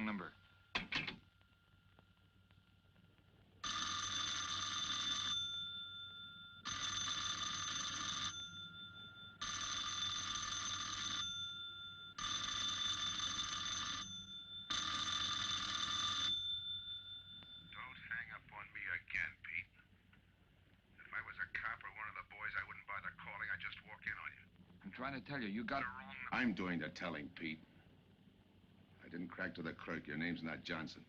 number. Trying to tell you, you got it wrong. I'm doing the telling, Pete. I didn't crack to the clerk. Your name's not Johnson.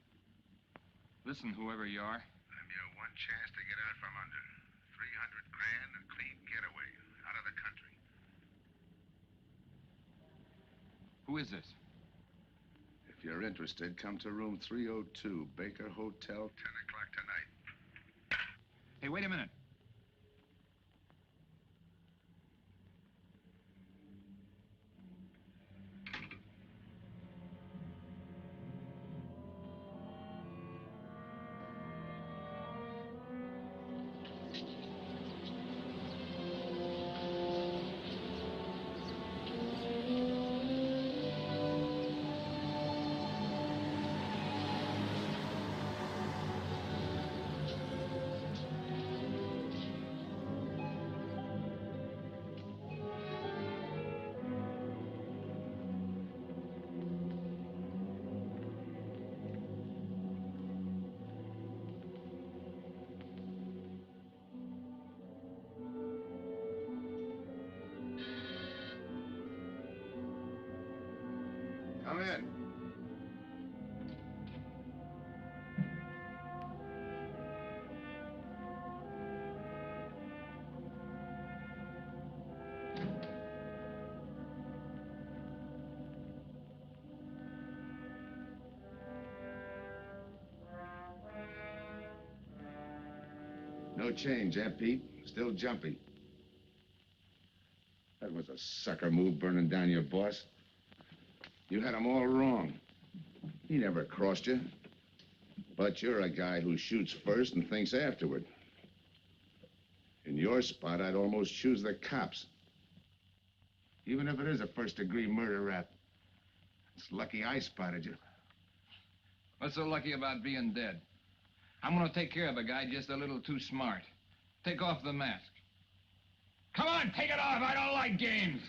Listen, whoever you are. I'm your one chance to get out from under. 300 grand and clean getaway. Out of the country. Who is this? If you're interested, come to room 302, Baker Hotel. 10 o'clock tonight. Hey, wait a minute. Come in. No change, eh, Pete? Still jumpy. That was a sucker move, burning down your boss. You had him all wrong. He never crossed you. But you're a guy who shoots first and thinks afterward. In your spot, I'd almost choose the cops. Even if it is a first-degree murder rap. It's lucky I spotted you. What's so lucky about being dead? I'm gonna take care of a guy just a little too smart. Take off the mask. Come on, take it off. I don't like games.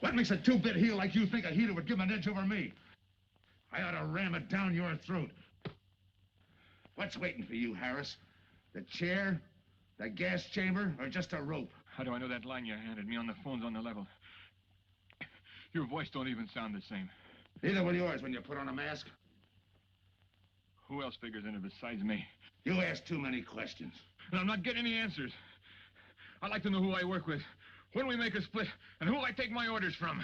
What makes a two-bit heel like you think a heater would give him an edge over me? I ought to ram it down your throat. What's waiting for you, Harris? The chair, the gas chamber, or just a rope? How do I know that line you handed me on the phone's on the level? Your voice don't even sound the same. Neither will yours when you put on a mask. Who else figures in it besides me? You ask too many questions. And I'm not getting any answers. I'd like to know who I work with, when we make a split, and who I take my orders from.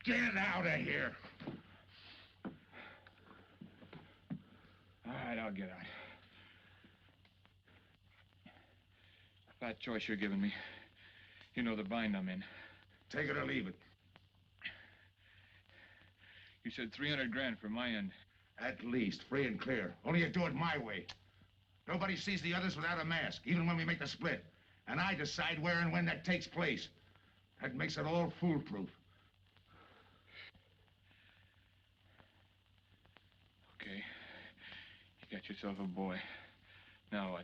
Get out of here. All right, I'll get out. That choice you're giving me. You know the bind I'm in. Take it or leave it. You said 300 grand for my end. At least, free and clear. Only you do it my way. Nobody sees the others without a mask, even when we make the split. And I decide where and when that takes place. That makes it all foolproof. Okay. You got yourself a boy. Now what?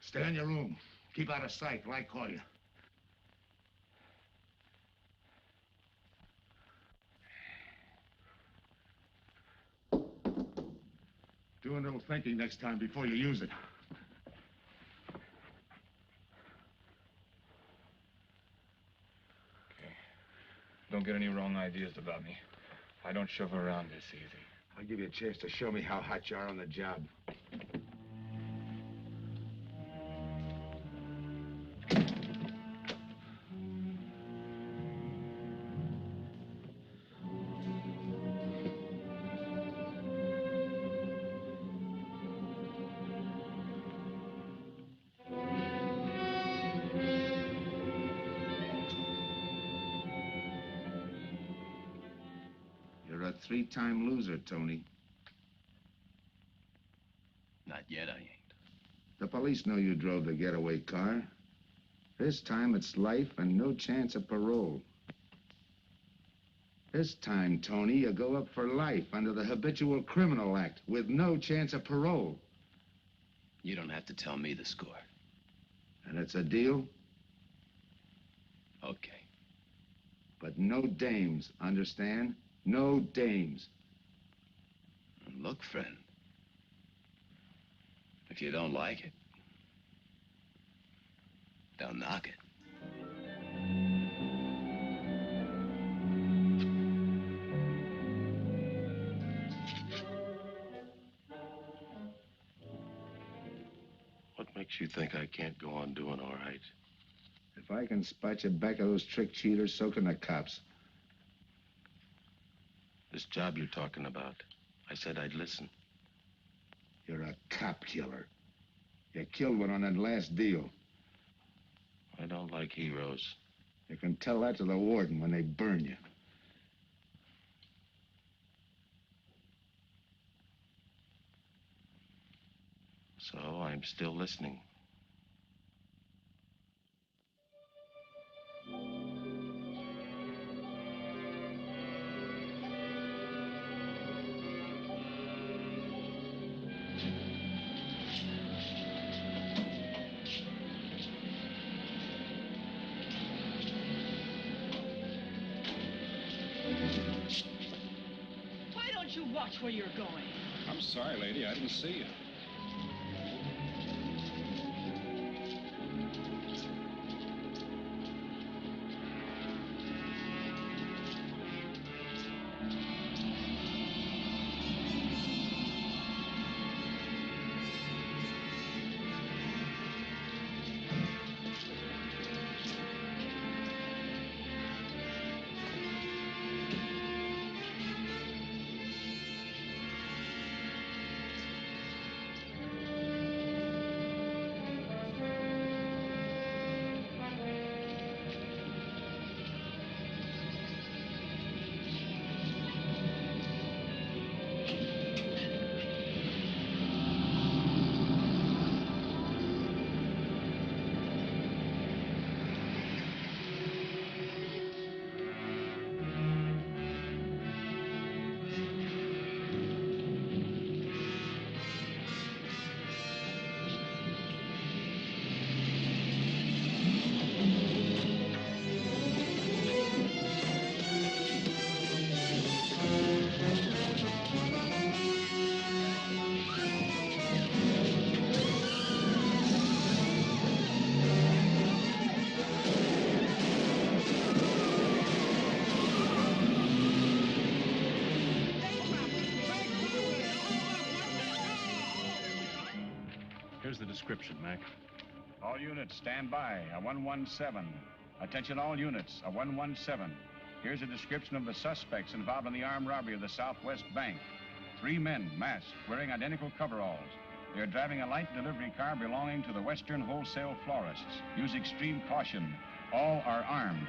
Stay in your room. Keep out of sight till I call you. Do a little thinking next time before you use it. Okay. Don't get any wrong ideas about me. I don't shove around this easy. I'll give you a chance to show me how hot you are on the job. You're a three-time loser, Tony. Not yet, I ain't. The police know you drove the getaway car. This time it's life and no chance of parole. This time, Tony, you go up for life under the Habitual Criminal Act with no chance of parole. You don't have to tell me the score. And it's a deal? Okay. But no dames, understand? No dames. And look, friend, if you don't like it, don't knock it. What makes you think I can't go on doing all right? If I can spot you back of those trick cheaters, so can the cops. This job you're talking about, I said I'd listen. You're a cop killer. You killed one on that last deal. I don't like heroes. You can tell that to the warden when they burn you. So I'm still listening. Why don't you watch where you're going? I'm sorry, lady. I didn't see you. Here's the description, Mac. All units, stand by. A 117. Attention all units, a 117. Here's a description of the suspects involved in the armed robbery of the Southwest Bank. 3 men, masked, wearing identical coveralls. They're driving a light delivery car belonging to the Western Wholesale Florists. Use extreme caution. All are armed.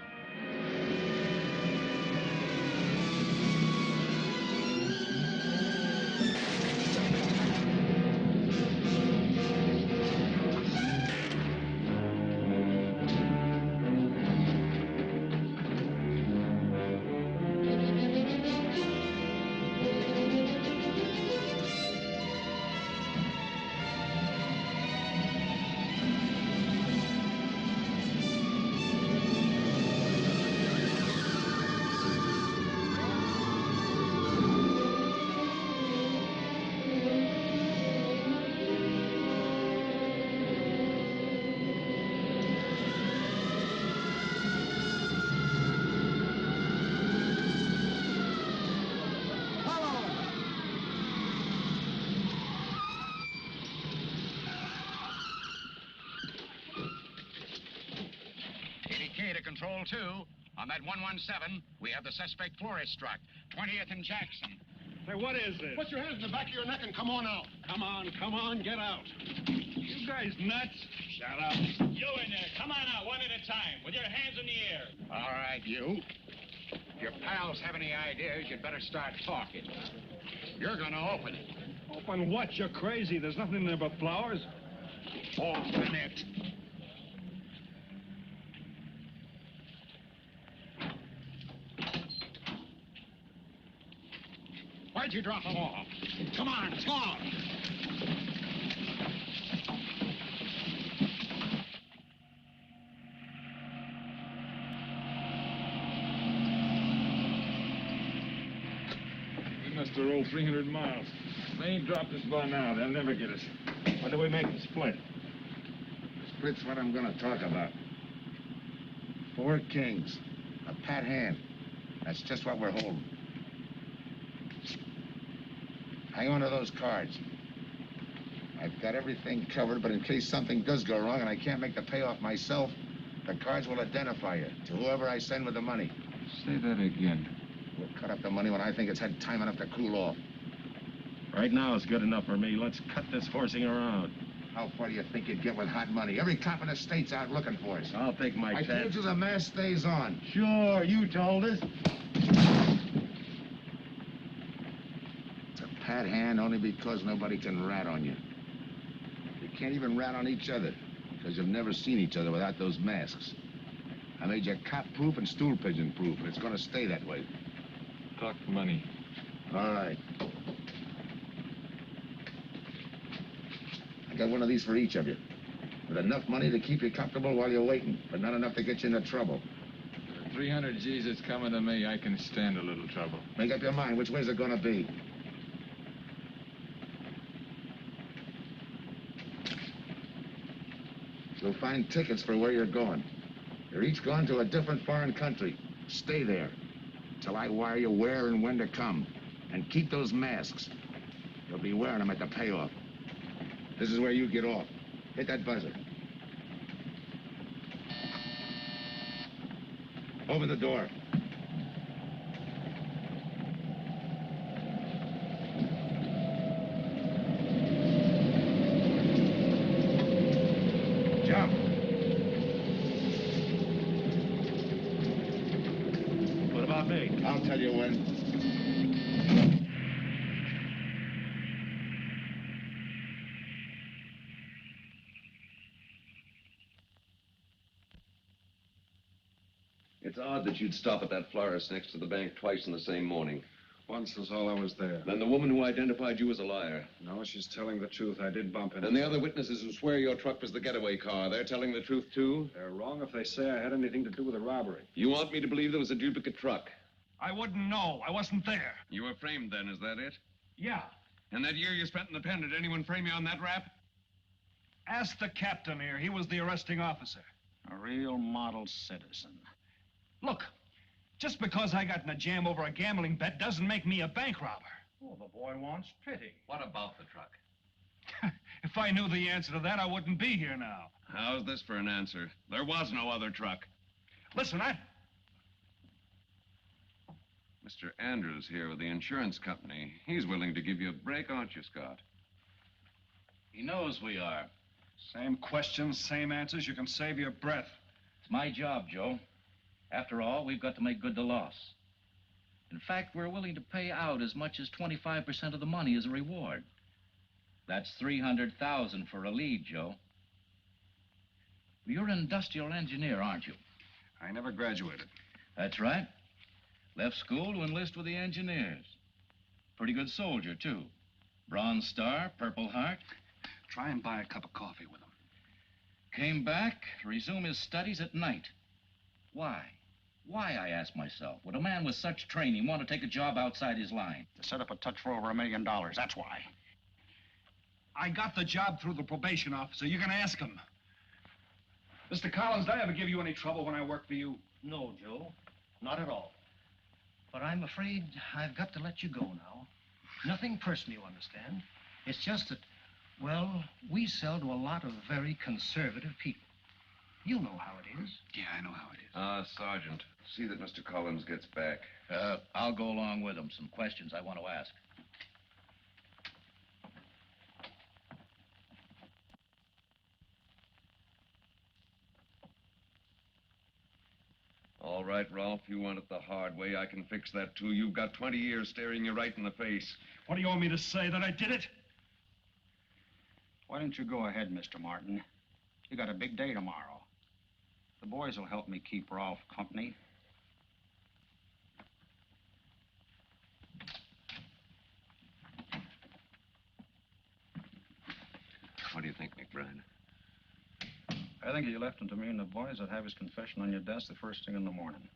Control 2. On that 117, we have the suspect florist struck. 20th and Jackson. Say, what is this? Put your hands in the back of your neck and come on out. Come on, get out. You guys nuts? Shut up. You in there, come on out one at a time, with your hands in the air. All right, you. If your pals have any ideas, you'd better start talking. You're gonna open it. Open what? You're crazy. There's nothing in there but flowers. Off the net. Why'd you drop them off? Come on, come on. We must have rolled 300 miles. If they ain't dropped us by now, they'll never get us. When do we make the split? Split's what I'm gonna talk about. 4 kings. A pat hand. That's just what we're holding. Hang on to those cards. I've got everything covered, but in case something does go wrong and I can't make the payoff myself, the cards will identify you to whoever I send with the money. Say that again. We'll cut up the money when I think it's had time enough to cool off. Right now is good enough for me. Let's cut this horsing around. How far do you think you'd get with hot money? Every cop in the state's out looking for us. I'll take my I chance. told you the mask stays on. Sure, you told us. It's a pat hand only because nobody can rat on you. You can't even rat on each other because you've never seen each other without those masks. I made you cop-proof and stool-pigeon-proof, and it's going to stay that way. Talk money. All right. I got one of these for each of you. With enough money to keep you comfortable while you're waiting, but not enough to get you into trouble. For 300 G's that's coming to me, I can stand a little trouble. Make up your mind. Which way's it gonna be? You'll find tickets for where you're going. You're each going to a different foreign country. Stay there till I wire you where and when to come. And keep those masks. You'll be wearing them at the payoff. This is where you get off. Hit that buzzer. Open the door. Jump. What about me? I'll tell you when. It's odd that you'd stop at that florist next to the bank twice in the same morning. Once was all I was there. Then the woman who identified you as a liar. No, she's telling the truth. I did bump into And the other witnesses who swear your truck was the getaway car, they're telling the truth, too? They're wrong if they say I had anything to do with the robbery. You want me to believe there was a duplicate truck? I wouldn't know. I wasn't there. You were framed then, is that it? Yeah. And that year you spent in the pen, did anyone frame you on that rap? Ask the captain here. He was the arresting officer. A real model citizen. Look, just because I got in a jam over a gambling bet doesn't make me a bank robber. Oh, the boy wants pity. What about the truck? If I knew the answer to that, I wouldn't be here now. How's this for an answer? There was no other truck. Listen, Mr. Andrews here with the insurance company. He's willing to give you a break, aren't you, Scott? He knows we are. Same questions, same answers. You can save your breath. It's my job, Joe. After all, we've got to make good the loss. In fact, we're willing to pay out as much as 25% of the money as a reward. That's $300,000 for a lead, Joe. You're an industrial engineer, aren't you? I never graduated. That's right. Left school to enlist with the engineers. Pretty good soldier, too. Bronze Star, Purple Heart. Try and buy a cup of coffee with him. Came back to resume his studies at night. Why? Why, I ask myself, would a man with such training want to take a job outside his line? To set up a touch for over $1 million, that's why. I got the job through the probation officer. You can ask him. Mr. Collins, did I ever give you any trouble when I worked for you? No, Joe. Not at all. But I'm afraid I've got to let you go now. Nothing personal, you understand. It's just that, well, we sell to a lot of very conservative people. You know how it is. Yeah, I know how it is. Sergeant, see that Mr. Collins gets back. I'll go along with him. Some questions I want to ask. All right, Ralph, you want it the hard way. I can fix that, too. You've got 20 years staring you right in the face. What do you want me to say, that I did it? Why don't you go ahead, Mr. Martin? You got a big day tomorrow. The boys will help me keep Rolf company. What do you think, McBride? I think you left him to me and the boys would have his confession on your desk the first thing in the morning.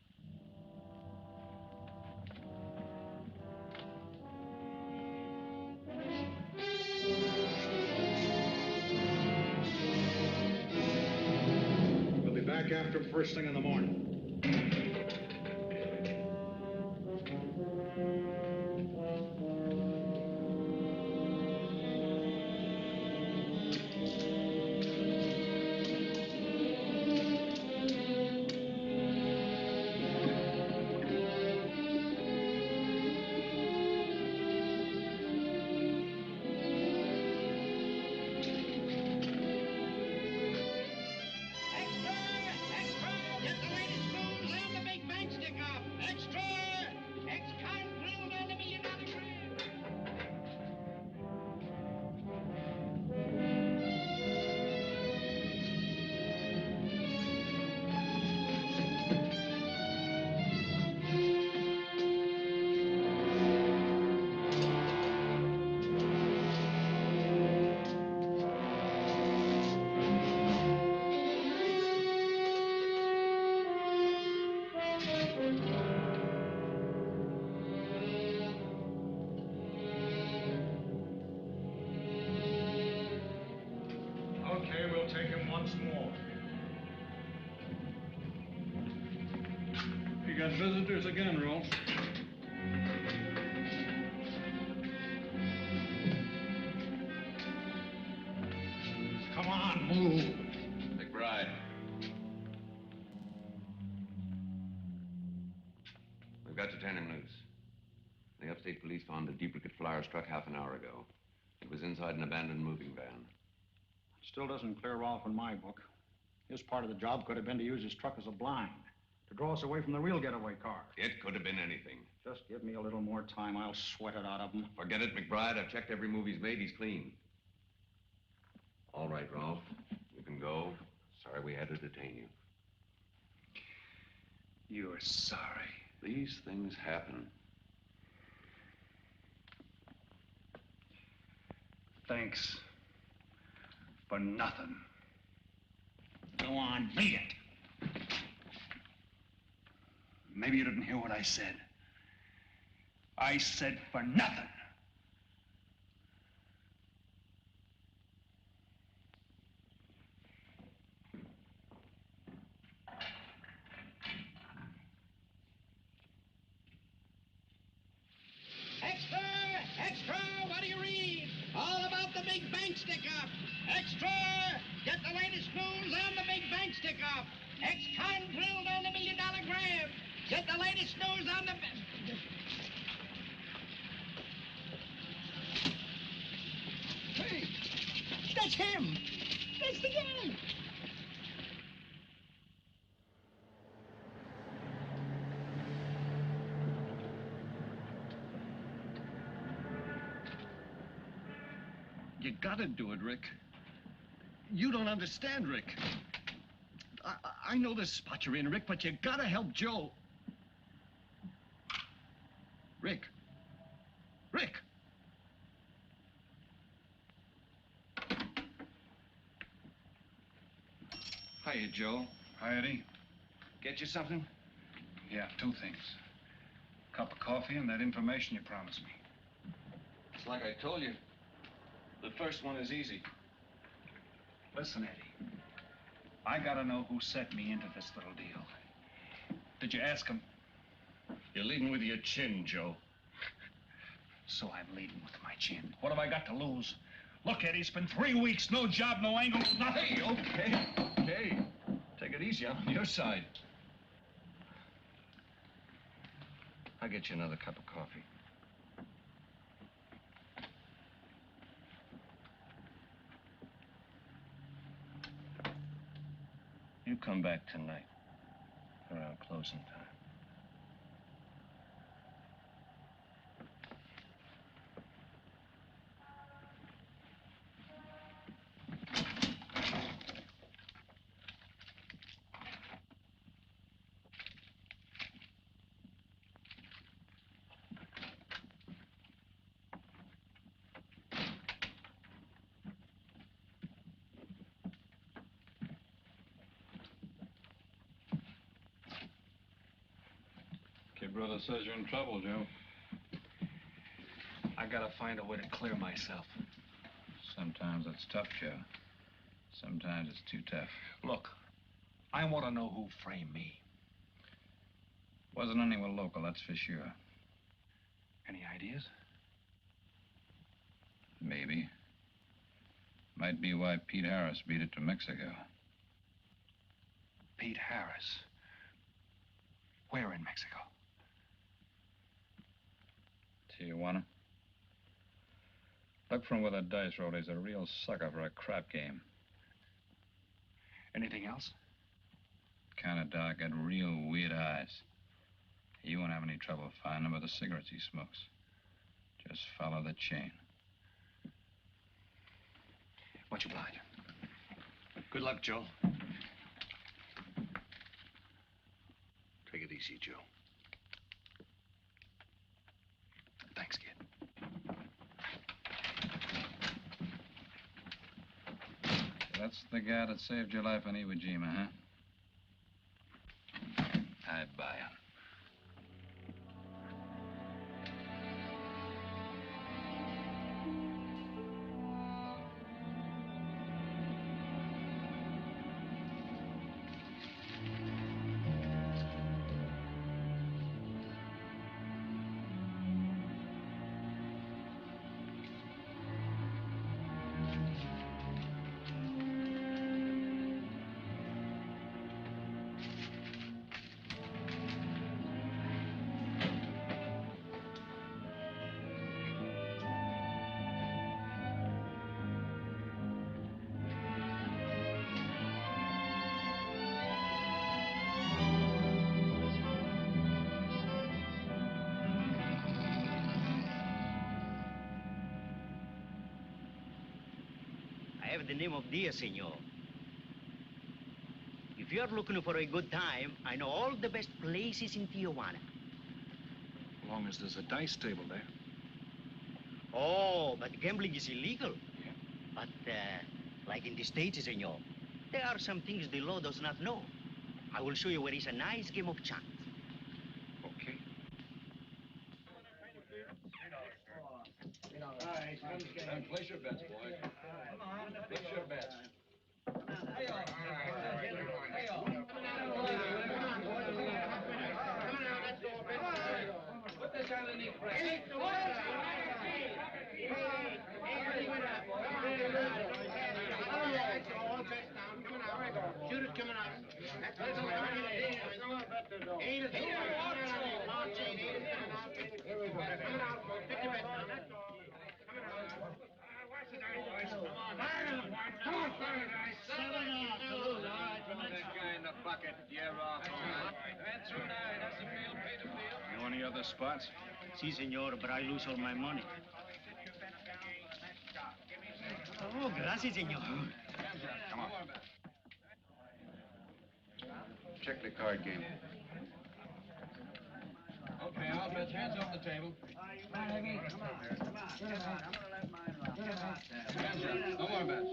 We'll be back after him first thing in the morning. Okay, we'll take him once more. You got visitors again, Rolf. Come on, move. McBride. We've got to turn him loose. The upstate police found a duplicate flyer struck half an hour ago. It was inside an abandoned moving van. Still doesn't clear Rolf in my book. His part of the job could have been to use his truck as a blind, to draw us away from the real getaway car. It could have been anything. Just give me a little more time. I'll sweat it out of him. Forget it, McBride. I've checked every move he's made. He's clean. All right, Rolf. You can go. Sorry we had to detain you. You're sorry. These things happen. Thanks. For nothing. Go on, beat it. Maybe you didn't hear what I said. I said for nothing. Extra! Extra! What do you read? All about the big bank stick-up. Extra! Get the latest news on the big bank stick-up. Ex-con drilled on the $1 million grab. Get the latest news on the... Hey! That's him! That's the guy! You gotta do it, Rick. You don't understand, Rick. I know this spot you're in, Rick, but you gotta help Joe. Rick. Rick! Hiya, Joe. Hi, Eddie. Get you something? Yeah, two things. Cup of coffee and that information you promised me. It's like I told you. The first one is easy. Listen, Eddie. I gotta know who set me into this little deal. Did you ask him? You're leading with your chin, Joe. So I'm leading with my chin. What have I got to lose? Look, Eddie, it's been 3 weeks. No job, no angle, nothing. Hey, okay. Take it easy. I'm on your side. I'll get you another cup of coffee. You come back tonight around closing time. brother says you're in trouble, Joe. I gotta find a way to clear myself. Sometimes it's tough, Joe. Sometimes it's too tough. Look, I want to know who framed me. Wasn't anyone local, that's for sure. Any ideas? Maybe. Might be why Pete Harris beat it to Mexico. Pete Harris? Where in Mexico? Tijuana. Look for him with a dice roll. He's a real sucker for a crap game. Anything else? Kind of dark, got real weird eyes. You won't have any trouble finding him with the cigarettes he smokes. Just follow the chain. Much obliged. Good luck, Joe. Take it easy, Joe. Thanks, kid. That's the guy that saved your life on Iwo Jima, huh? I buy him. I have the name of Dia, senor. If you're looking for a good time, I know all the best places in Tijuana. As long as there's a dice table there. Oh, but gambling is illegal. Yeah. But, like in the States, senor, there are some things the law does not know. I will show you where is a nice game of chance. Okay. Place your bets, boys. Place your bets. Put this on the press. Shoot it coming out. Come on, Paradise. 7 off. Put that guy in the bucket. You're off. That's right. That's a real pay to feel. You any other spots? Si, senor, but I lose all my money. Oh, gracias, senor. Come on. Check the card game. Okay, I'll bet hands off the table. Hands up. No more bets.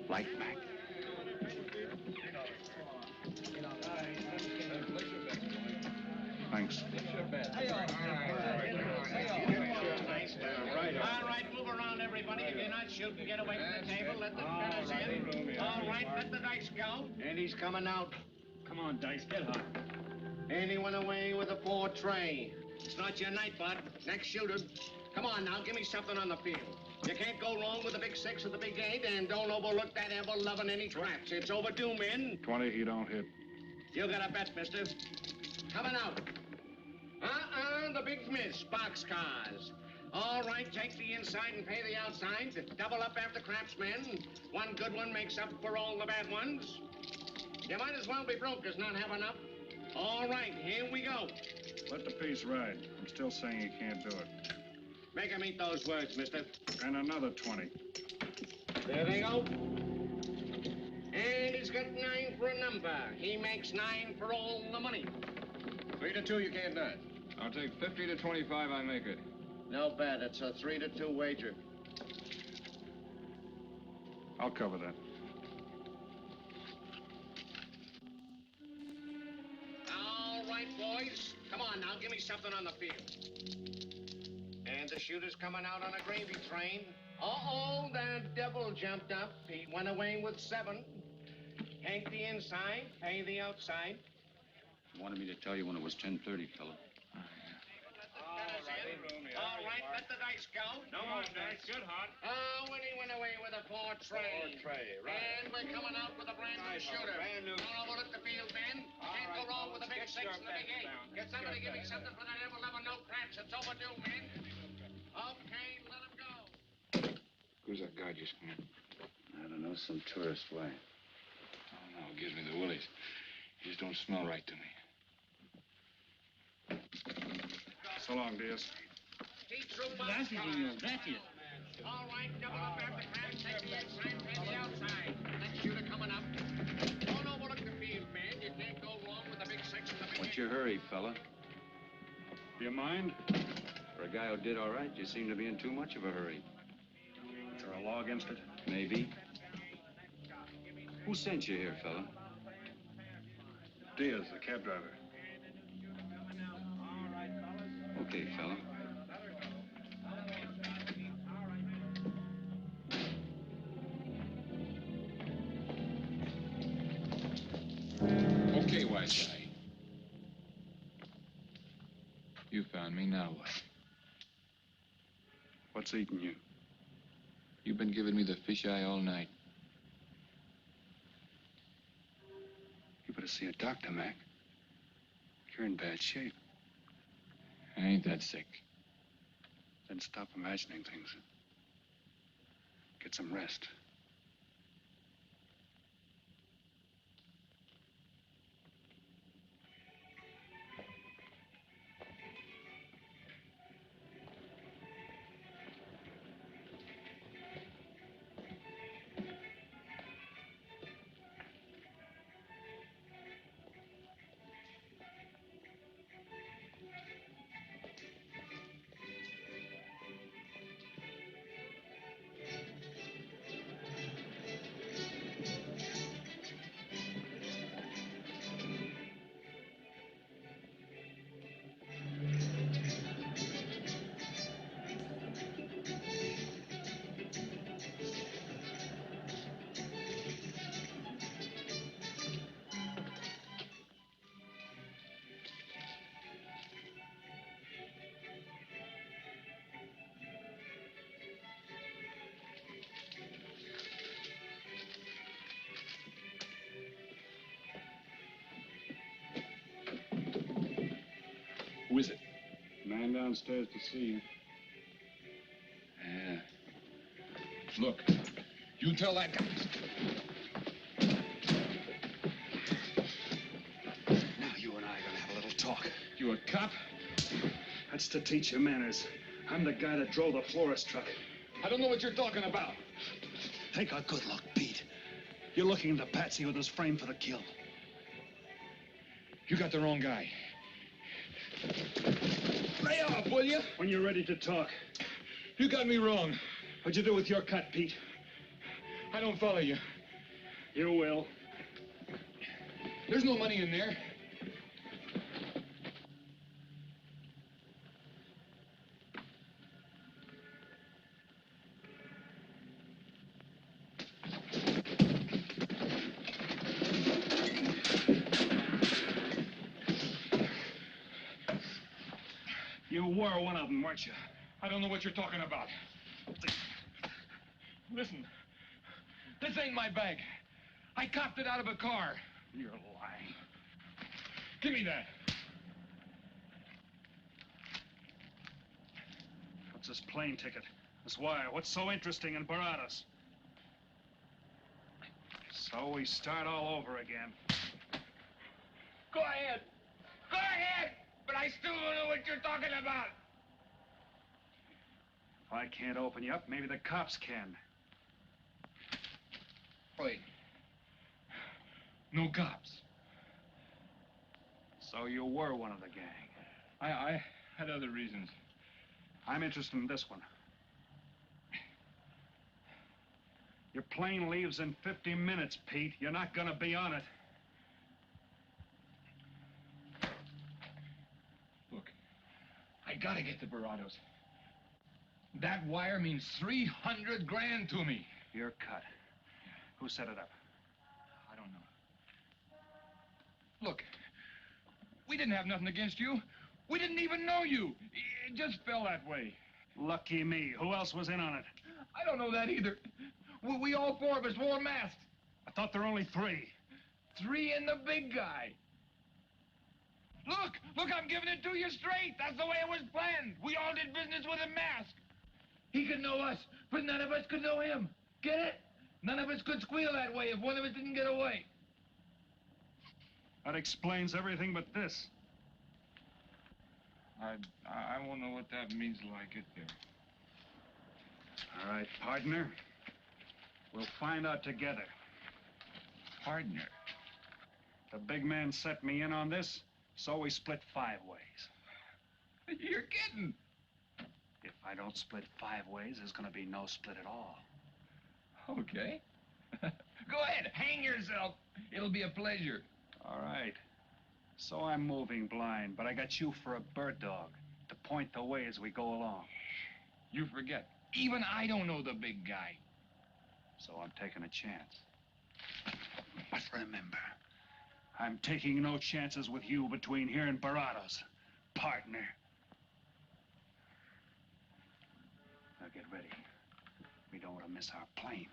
Light back. Thanks. All right, move around, everybody. If you're not shooting, get away from the table. Let the fellas in. All right, let the dice go. And he's coming out. Come on, Dice, get hot. And he went away with a 4 tray. It's not your night, bud. Next shooter. Come on now, give me something on the field. You can't go wrong with the big 6 or the big 8, and don't overlook that ever-loving any traps. It's overdue, men. 20, he don't hit. You got a bet, mister. Coming out. The big miss, boxcars. All right, take the inside and pay the outside. Double up after craps, men. One good one makes up for all the bad ones. You might as well be broke as not have enough. All right, here we go. Let the piece ride. I'm still saying he can't do it. Make him eat those words, mister. And another 20. There they go. And he's got 9 for a number. He makes 9 for all the money. 3 to 2, you can't bet. I'll take 50 to 25, I make it. No bet. It's a 3 to 2 wager. I'll cover that. All right, boys. boys. Come on now, give me something on the field. And the shooter's coming out on a gravy train. Uh-oh, the devil jumped up. He went away with 7. Hank the inside, pay the outside. You wanted me to tell you when it was 10:30, fella. All right, let the dice go. No more dice. Good, Hot. Oh, when he went away with a 4 tray. 4 tray, right. And we're coming out with a brand new shooter. Brand new. Don't overlook the field, Ben. Can't go wrong with a big 6 and a big 8. Get somebody to give me something for that ever-loving no craps. It's overdue, man. Okay, let him go. Who's that guy just come in? I don't know, some tourist way. Oh, no, it gives me the willies. He just don't smell right to me. So long, Diaz. Gracias, señor. Gracias. All right, double up after craps. Take the inside, pay the outside. Next shooter coming up. Don't overlook the field, man. You can't go wrong with a big 6 and a big 8. What's your hurry, fella? Do you mind? For a guy who did all right, you seem to be in too much of a hurry. Is there a law against it? Maybe. Who sent you here, fella? Diaz, the cab driver. Okay, fella. Okay, wise guy. You found me, now what? What's eating you? You've been giving me the fisheye all night. You better see a doctor, Mac. You're in bad shape. I ain't that sick. Then stop imagining things. Get some rest. Who is it? Man downstairs to see you. Yeah. Look, you tell that guy. Now you and I are gonna have a little talk. You a cop? That's to teach you manners. I'm the guy that drove the florist truck. I don't know what you're talking about. Take a good look, Pete. You're looking into Patsy, who was framed for the kill. You got the wrong guy. Lay off, will you? When you're ready to talk. You got me wrong. What'd you do with your cut, Pete? I don't follow you. You will. There's no money in there. You were one of them, weren't you? I don't know what you're talking about. Listen, this ain't my bag. I copped it out of a car. You're lying. Give me that. What's this plane ticket? This wire? What's so interesting in Baradas? So we start all over again. Go ahead. Go ahead! But I still don't know what you're talking about. If I can't open you up, maybe the cops can. Wait. No cops. So you were one of the gang. I had other reasons. I'm interested in this one. Your plane leaves in 50 minutes, Pete. You're not gonna be on it. I gotta get to Barados. That wire means 300 grand to me. You're cut. Who set it up? I don't know. Look, we didn't have nothing against you. We didn't even know you. It just fell that way. Lucky me. Who else was in on it? I don't know that either. We all four of us wore masks. I thought there were only 3. 3 and the big guy. Look, I'm giving it to you straight. That's the way it was planned. We all did business with a mask. He could know us, but none of us could know him. Get it? None of us could squeal that way if one of us didn't get away. That explains everything but this. I won't know what that means till I get there. All right, partner. We'll find out together. Partner? The big man set me in on this, so we split 5 ways. You're kidding. If I don't split 5 ways, there's gonna be no split at all. Okay. Go ahead, hang yourself. It'll be a pleasure. All right. So I'm moving blind, but I got you for a bird dog to point the way as we go along. You forget. Even I don't know the big guy. So I'm taking a chance. But remember, I'm taking no chances with you between here and Barados, partner. Now get ready. We don't want to miss our plane.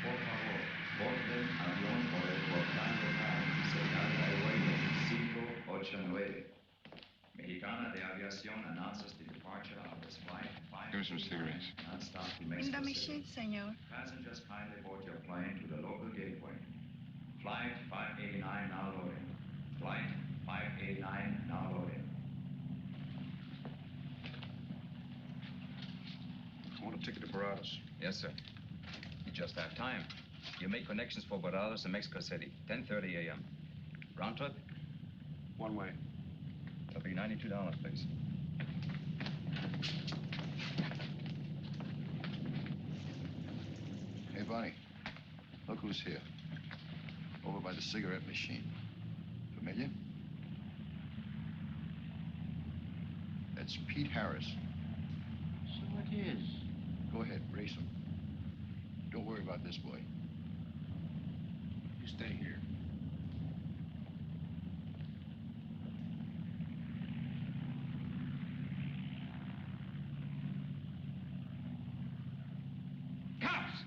Por favor, borden avión por el portal local, señal airway 589. Mexicana de Aviación announces the departure of this flight. Give me some cigarettes. Non-stop to In Mexico the City. machine, senor. Passengers kindly board your plane to the local gateway. Flight 589 now loading. Flight 589 now loading. I want a ticket to Barados. Yes, sir. You just have time. You make connections for Barados and Mexico City, 10:30 a.m. Round trip? One way. That'll be $92, please. Hey, Bonnie. Look who's here. Over by the cigarette machine. Familiar? That's Pete Harris. So it is. Go ahead, race him. Don't worry about this boy. You stay here. Cops!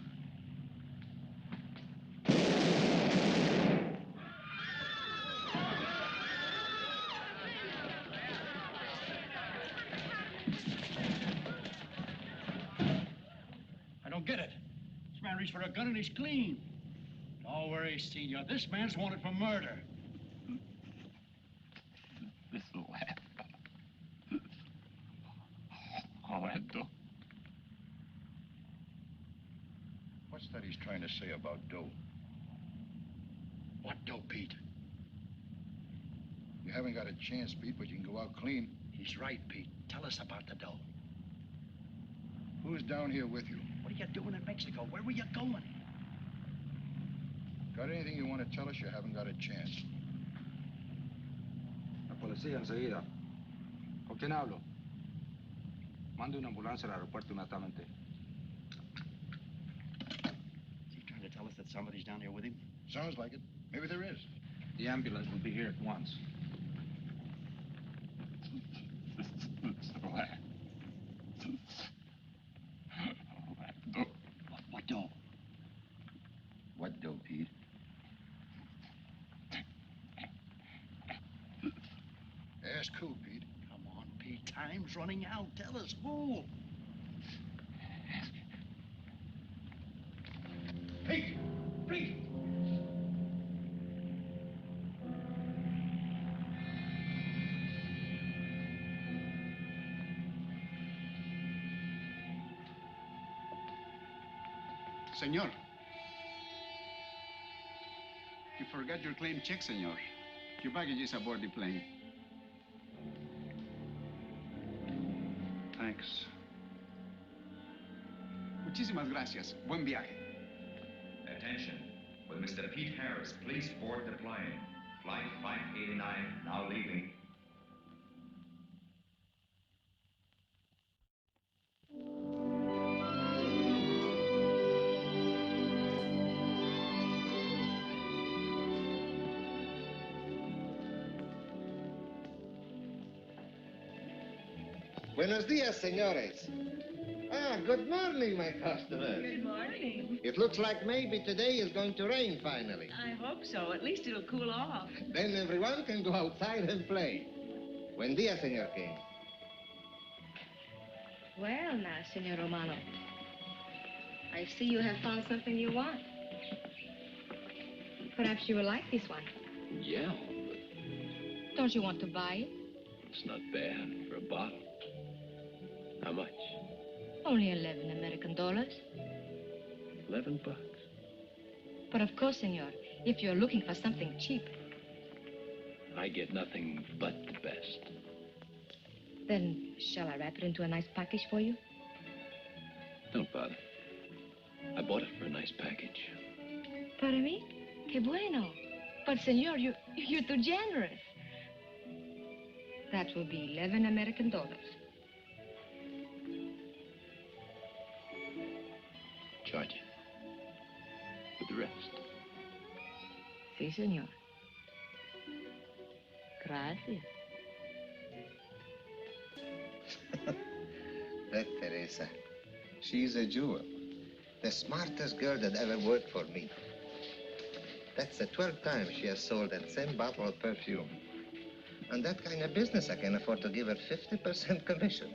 I don't get it. This man reached for a gun and he's clean. Don't worry, Senor. This man's wanted for murder. This'll happen. All that dough. What's that he's trying to say about dough? What dough, Pete? You haven't got a chance, Pete, but you can go out clean. He's right, Pete. Tell us about the dough. Who's down here with you? What are you doing in Mexico? Where were you going? Got anything you want to tell us? You haven't got a chance. La policía enseguida. ¿Con quién hablo? Mande una ambulancia al aeropuerto inmediatamente. Is he trying to tell us that somebody's down here with him? Sounds like it. Maybe there is. The ambulance will be here at once. What dough? What dough, Pete? Ask who, Pete? Come on, Pete. Time's running out. Tell us who. Pete! Pete! Senor. You forgot your claim check, senor. Your baggage is aboard the plane. Thanks. Muchísimas gracias. Buen viaje. Attention. Will Mr. Pete Harris please board the plane? Flight 589 now leaving. Buenos dias, senores. Ah, good morning, my customers. Good morning. It looks like maybe today is going to rain finally. I hope so. At least it'll cool off. Then everyone can go outside and play. Buen dia, Senor King. Well, now, Senor Romano, I see you have found something you want. Perhaps you will like this one. Yeah, Don't you want to buy it? it's not bad for a bottle. How much? Only 11 American dollars. $11. But of course, senor, if you're looking for something cheap, I get nothing but the best. then shall I wrap it into a nice package for you? Don't bother. I bought it for a nice package. Para mí? Que bueno. But, senor, you're too generous. That will be 11 American dollars. Charge it. With the rest. Si, senor. Gracias. That Teresa, she's a jewel. The smartest girl that ever worked for me. That's the 12th time she has sold that same bottle of perfume. On that kind of business, I can afford to give her 50% commission.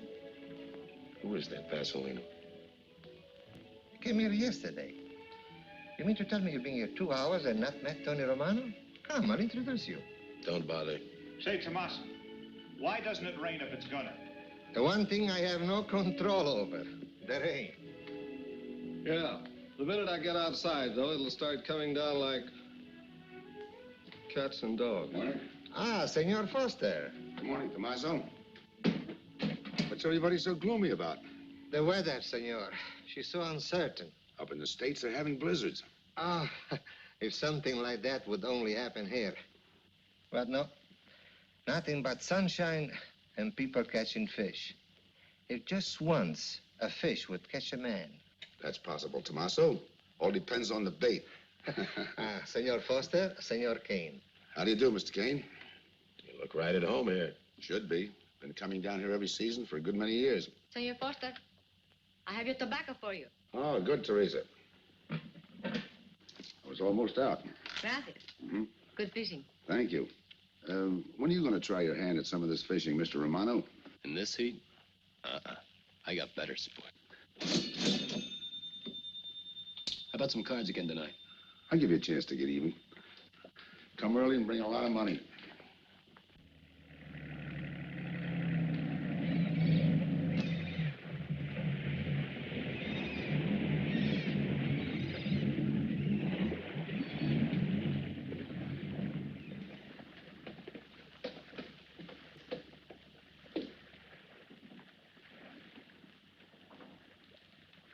Who is that Vaseline? Came here yesterday. You mean to tell me you've been here 2 hours and not met Tony Romano? Come, I'll introduce you. Don't bother. Say, Tomas, why doesn't it rain if it's gonna? The one thing I have no control over, the rain. Yeah. The minute I get outside, though, it'll start coming down like cats and dogs. Ah, Senor Foster. Good morning, Tommaso. What's everybody so gloomy about? The weather, senor. She's so uncertain. Up in the States, they're having blizzards. Ah, if something like that would only happen here. But no, nothing but sunshine and people catching fish. If just once a fish would catch a man. That's possible, Tommaso. All depends on the bait. Ah, Senor Foster, Senor Kane. How do you do, Mr. Kane? You look right at home here. Should be. Been coming down here every season for a good many years. Senor Foster, I have your tobacco for you. Oh, good, Teresa. I was almost out. Gracias. Mm-hmm. Good fishing. Thank you. When are you going to try your hand at some of this fishing, Mr. Romano? In this heat? I got better sport. How about some cards again tonight? I'll give you a chance to get even. Come early and bring a lot of money.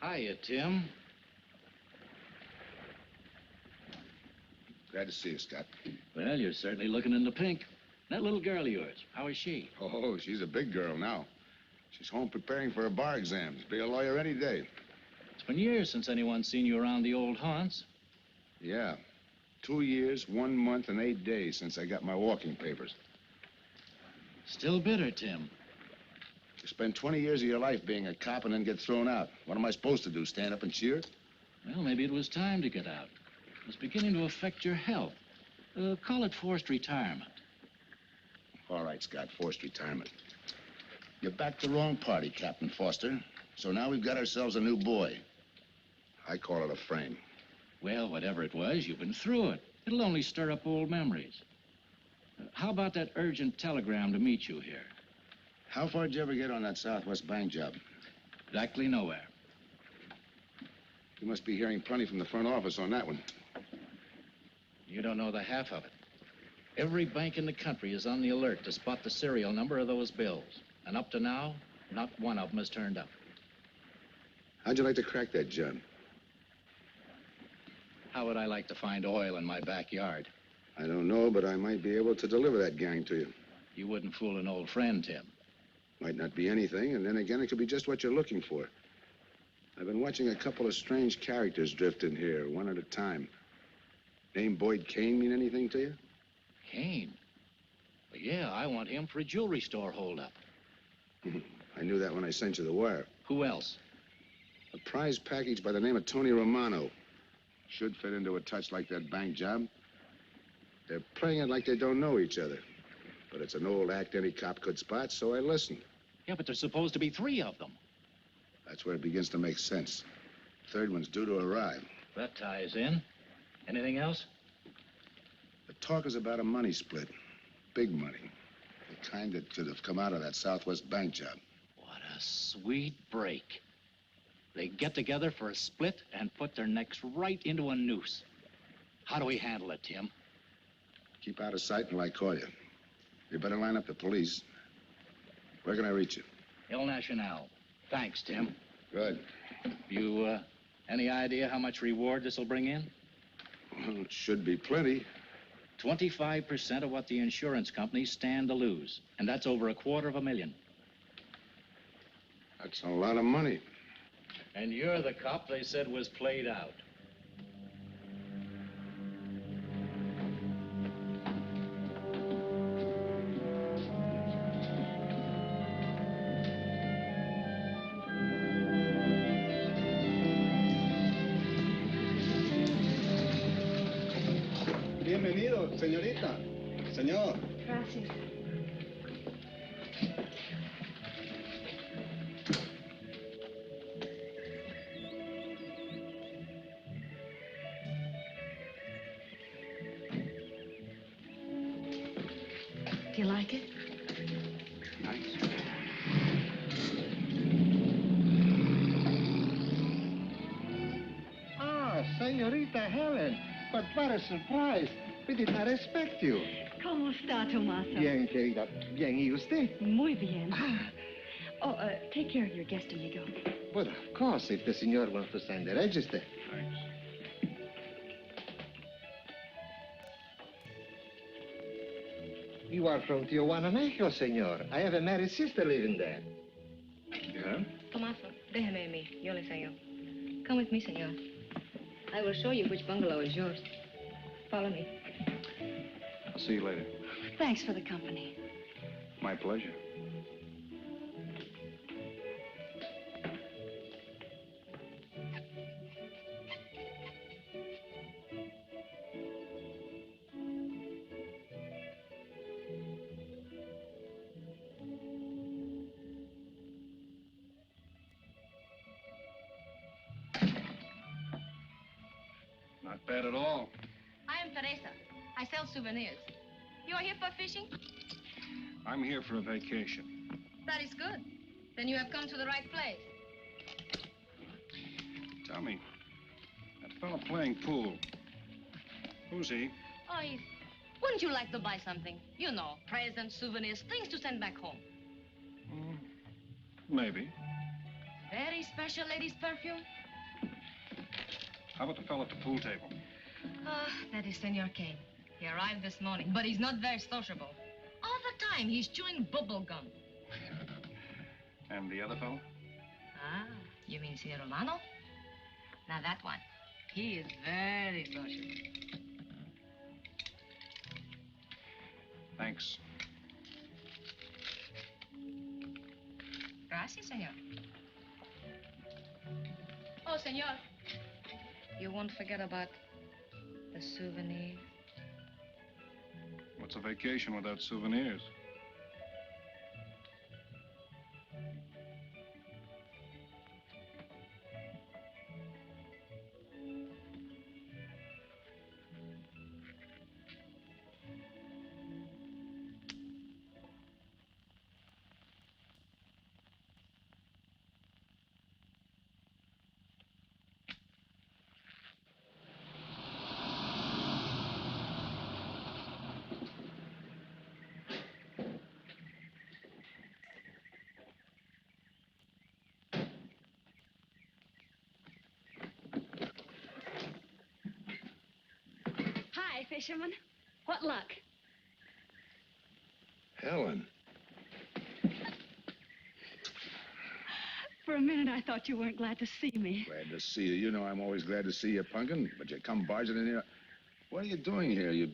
Hiya, Tim. Glad to see you, Scott. Well, you're certainly looking in the pink. That little girl of yours, how is she? Oh, she's a big girl now. She's home preparing for her bar exams. Be a lawyer any day. It's been years since anyone's seen you around the old haunts. Yeah. 2 years, 1 month, and 8 days since I got my walking papers. Still bitter, Tim. You spend 20 years of your life being a cop and then get thrown out. What am I supposed to do, stand up and cheer? Well, maybe it was time to get out. It was beginning to affect your health. Call it forced retirement. All right, Scott, forced retirement. You backed the wrong party, Captain Foster. So now we've got ourselves a new boy. I call it a frame. Well, whatever it was, you've been through it. It'll only stir up old memories. How about that urgent telegram to meet you here? How far did you ever get on that Southwest Bank job? Exactly nowhere. You must be hearing plenty from the front office on that one. You don't know the half of it. Every bank in the country is on the alert to spot the serial number of those bills. And up to now, not one of them has turned up. How'd you like to crack that job? How would I like to find oil in my backyard? I don't know, but I might be able to deliver that gang to you. You wouldn't fool an old friend, Tim. Might not be anything, and then again, it could be just what you're looking for. I've been watching a couple of strange characters drift in here, one at a time. Name Boyd Kane mean anything to you? Kane? Well, yeah, I want him for a jewelry store holdup. I knew that when I sent you the wire. Who else? A prize package by the name of Tony Romano. Should fit into a touch like that bank job. They're playing it like they don't know each other. But it's an old act any cop could spot, so I listened. Yeah, but there's supposed to be 3 of them. That's where it begins to make sense. Third one's due to arrive. That ties in. Anything else? The talk is about a money split. Big money. The kind that could have come out of that Southwest bank job. What a sweet break. They get together for a split and put their necks right into a noose. How do we handle it, Tim? Keep out of sight until I call you. You better line up the police. Where can I reach you? El Nacional. Thanks, Tim. Good. You, any idea how much reward this will bring in? Well, it should be plenty. 25% of what the insurance companies stand to lose. And that's over $250,000. That's a lot of money. And you're the cop they said was played out. Bienvenido, señorita. Señor. Gracias. Do you like it? Nice. Ah, Senorita Helen. But what a surprise. We did not expect you. ¿Cómo está, Tomaso? Bien, querida. Bien, ¿y usted? Muy bien. Oh, take care of your guest, amigo. Well, of course, if the senor wants to sign the register. Thanks. You are from Tijuana, Mexico, senor. I have a married sister living there. Yeah? Tomaso, déjeme a mí. Yo le enseño. Come with me, senor. I will show you which bungalow is yours. Follow me. I'll see you later. Thanks for the company. My pleasure. Not bad at all. I am Teresa. I sell souvenirs. You are here for fishing? I'm here for a vacation. That is good. Then you have come to the right place. Tell me, that fella playing pool, who's he? Oh, wouldn't you like to buy something? You know, presents, souvenirs, things to send back home. Maybe. Very special ladies' perfume? How about the fella at the pool table? Ah, that is Senor Kane. He arrived this morning, but he's not very sociable. All the time, he's chewing bubble gum. And the other fella? Ah, you mean Senor Romano? Now, that one. He is very sociable. Thanks. Gracias, senor. Oh, senor. You won't forget about the souvenir. What's a vacation without souvenirs? Hi, fisherman. What luck? Helen. For a minute, I thought you weren't glad to see me. Glad to see you. You know I'm always glad to see you, Punkin, but you come barging in here. What are you doing here? You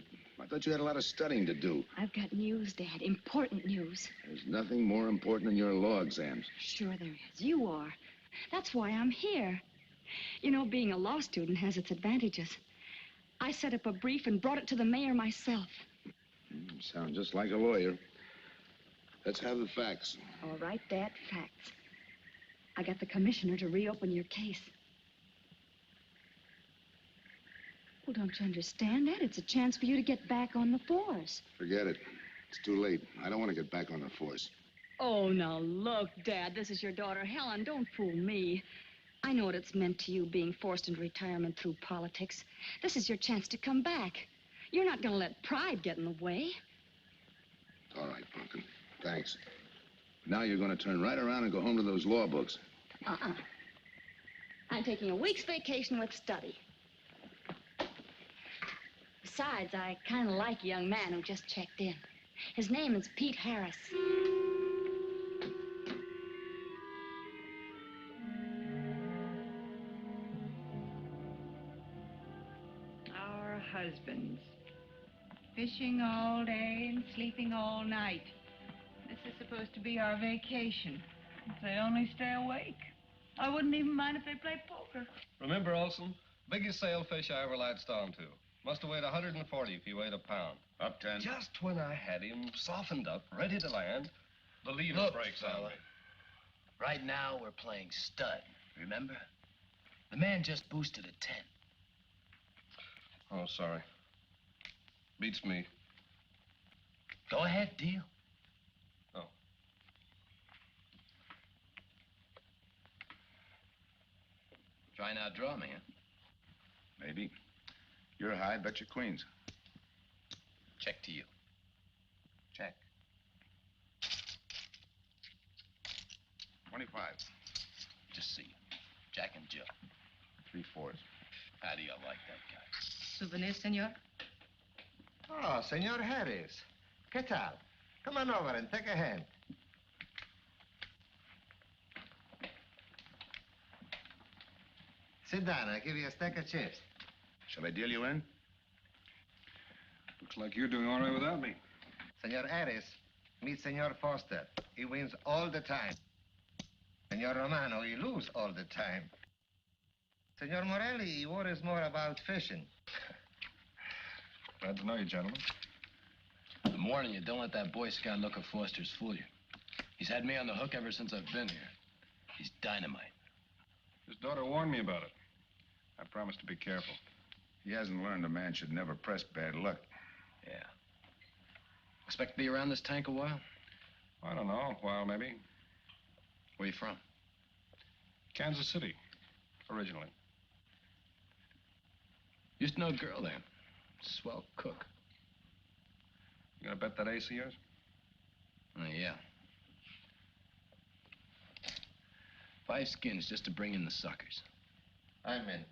thought you had a lot of studying to do. I've got news, Dad. Important news. There's nothing more important than your law exams. Sure there is. You are. That's why I'm here. You know, being a law student has its advantages. I set up a brief and brought it to the mayor myself. You sound just like a lawyer. Let's have the facts. All right, Dad, facts. I got the commissioner to reopen your case. Well, don't you understand that? It's a chance for you to get back on the force. Forget it. It's too late. I don't want to get back on the force. Oh, now look, Dad, this is your daughter, Helen. Don't fool me. I know what it's meant to you being forced into retirement through politics. This is your chance to come back. You're not going to let pride get in the way. All right, Pumpkin. Thanks. Now you're going to turn right around and go home to those law books. I'm taking a week's vacation with study. Besides, I kind of like a young man who just checked in. His name is Pete Harris. Our husbands. Fishing all day and sleeping all night. This is supposed to be our vacation. If they only stay awake. I wouldn't even mind if they played poker. Remember, Olson, biggest sailfish I ever latched onto. Must have weighed 140 if he weighed a pound. Up 10. Just when I had him softened up, ready to land, the leader Look, breaks on fella. me. Right now, we're playing stud, remember? The man just boosted a 10. Oh, sorry. Beats me. Go ahead, deal. Oh. Try and outdraw me, huh? Maybe. You're high, bet your queens. Check to you. Check. 25. Just see you. Jack and Jill. 3/4. How do you like that guy? Souvenir, senor? Oh, Senor Harris. ¿Qué tal? Come on over and take a hand. Sit down. I'll give you a stack of chips. Shall I deal you in? Looks like you're doing all right without me. Senor Harris, meet Senor Foster. He wins all the time. Senor Romano, he lose all the time. Senor Morelli, he worries more about fishing. Glad to know you, gentlemen. I'm warning you, don't let that Boy Scout look of Foster's fool you. He's had me on the hook ever since I've been here. He's dynamite. His daughter warned me about it. I promised to be careful. He hasn't learned a man should never press bad luck. Yeah. Expect to be around this tank a while? I don't know, a while maybe. Where you from? Kansas City, originally. Used to know a girl there. Swell cook. You gonna bet that ace of yours? Yeah. 5 skins just to bring in the suckers. I'm in.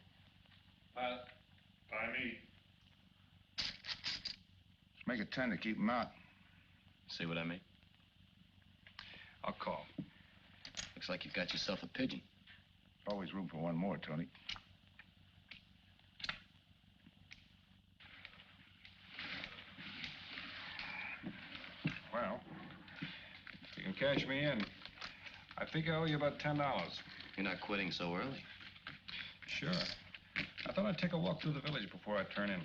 By me. Let's make it 10 to keep him out. See what I mean? I'll call. Looks like you've got yourself a pigeon. Always room for one more, Tony. Well, if you can cash me in, I think I owe you about $10. You're not quitting so early. Sure. I thought I'd take a walk through the village before I turn in.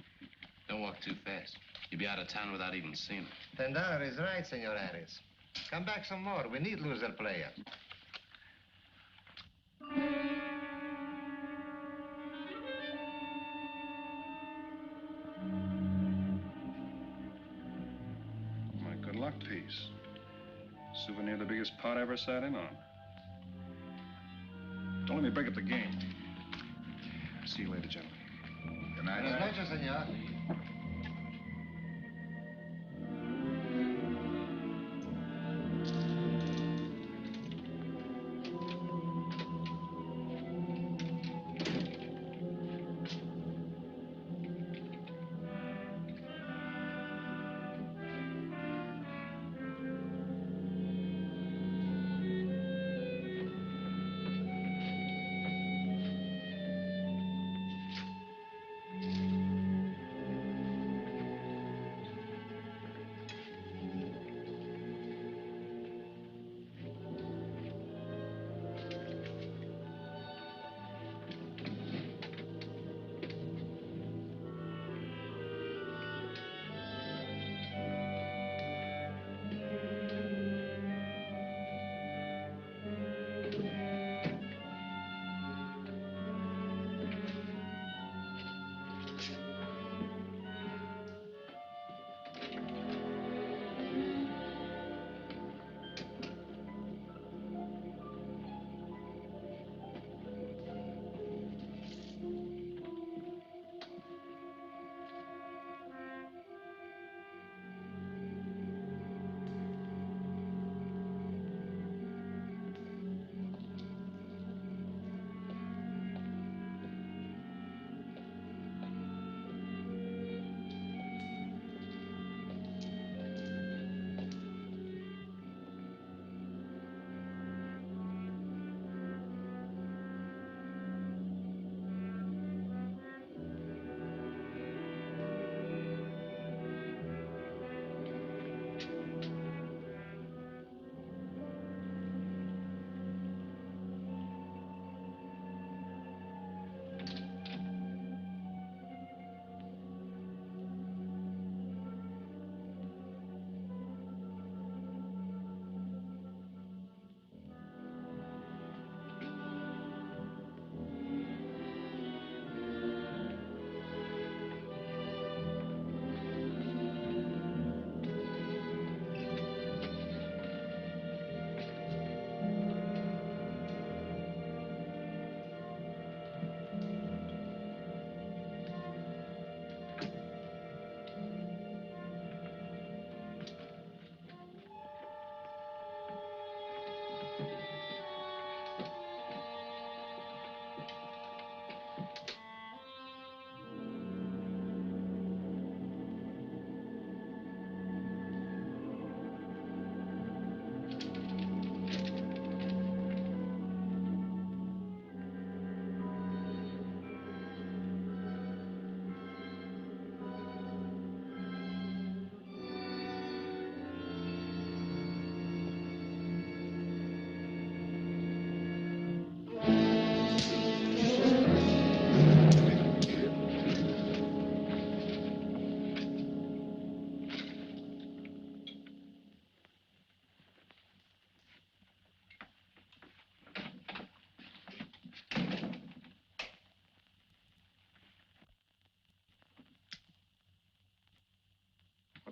Don't walk too fast. You'll be out of town without even seeing it. $10 is right, Senor Harris. Come back some more. We need loser player. My good luck piece. Souvenir the biggest pot I ever sat in on. Don't let me break up the game. See you later, gentlemen. Good night. Buenas noches, senor.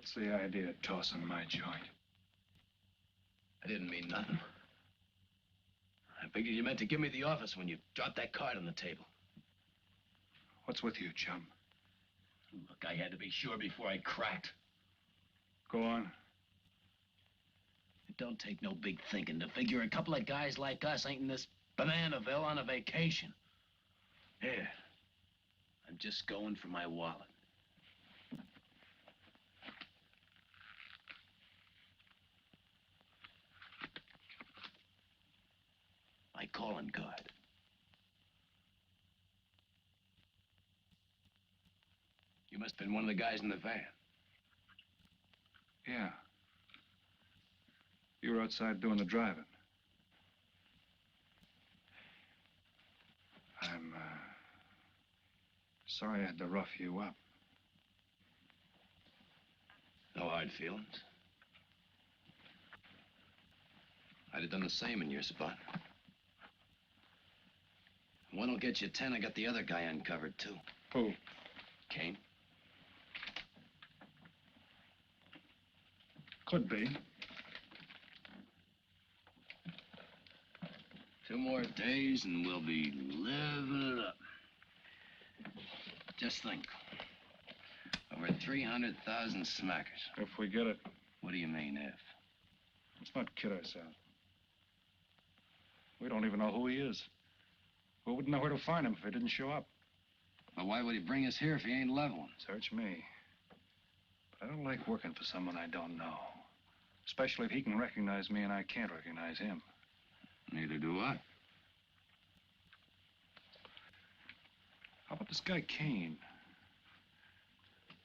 What's the idea of tossing my joint? I didn't mean nothing. I figured you meant to give me the office when you dropped that card on the table. What's with you, chum? Look, I had to be sure before I cracked. Go on. It don't take no big thinking to figure a couple of guys like us ain't in this Bananaville on a vacation. Here, I'm just going for my wallet. My calling card. You must have been one of the guys in the van. Yeah. You were outside doing the driving. I'm, sorry I had to rough you up. No hard feelings. I'd have done the same in your spot. One'll get you 10. I got the other guy uncovered, too. Who? Kane. Could be. 2 more days and we'll be living it up. Just think. Over 300,000 smackers. If we get it. What do you mean, if? Let's not kid ourselves. We don't even know who he is. We wouldn't know where to find him if he didn't show up. Well, why would he bring us here if he ain't leveling? Search me. But I don't like working for someone I don't know. Especially if he can recognize me and I can't recognize him. Neither do I. How about this guy Kane?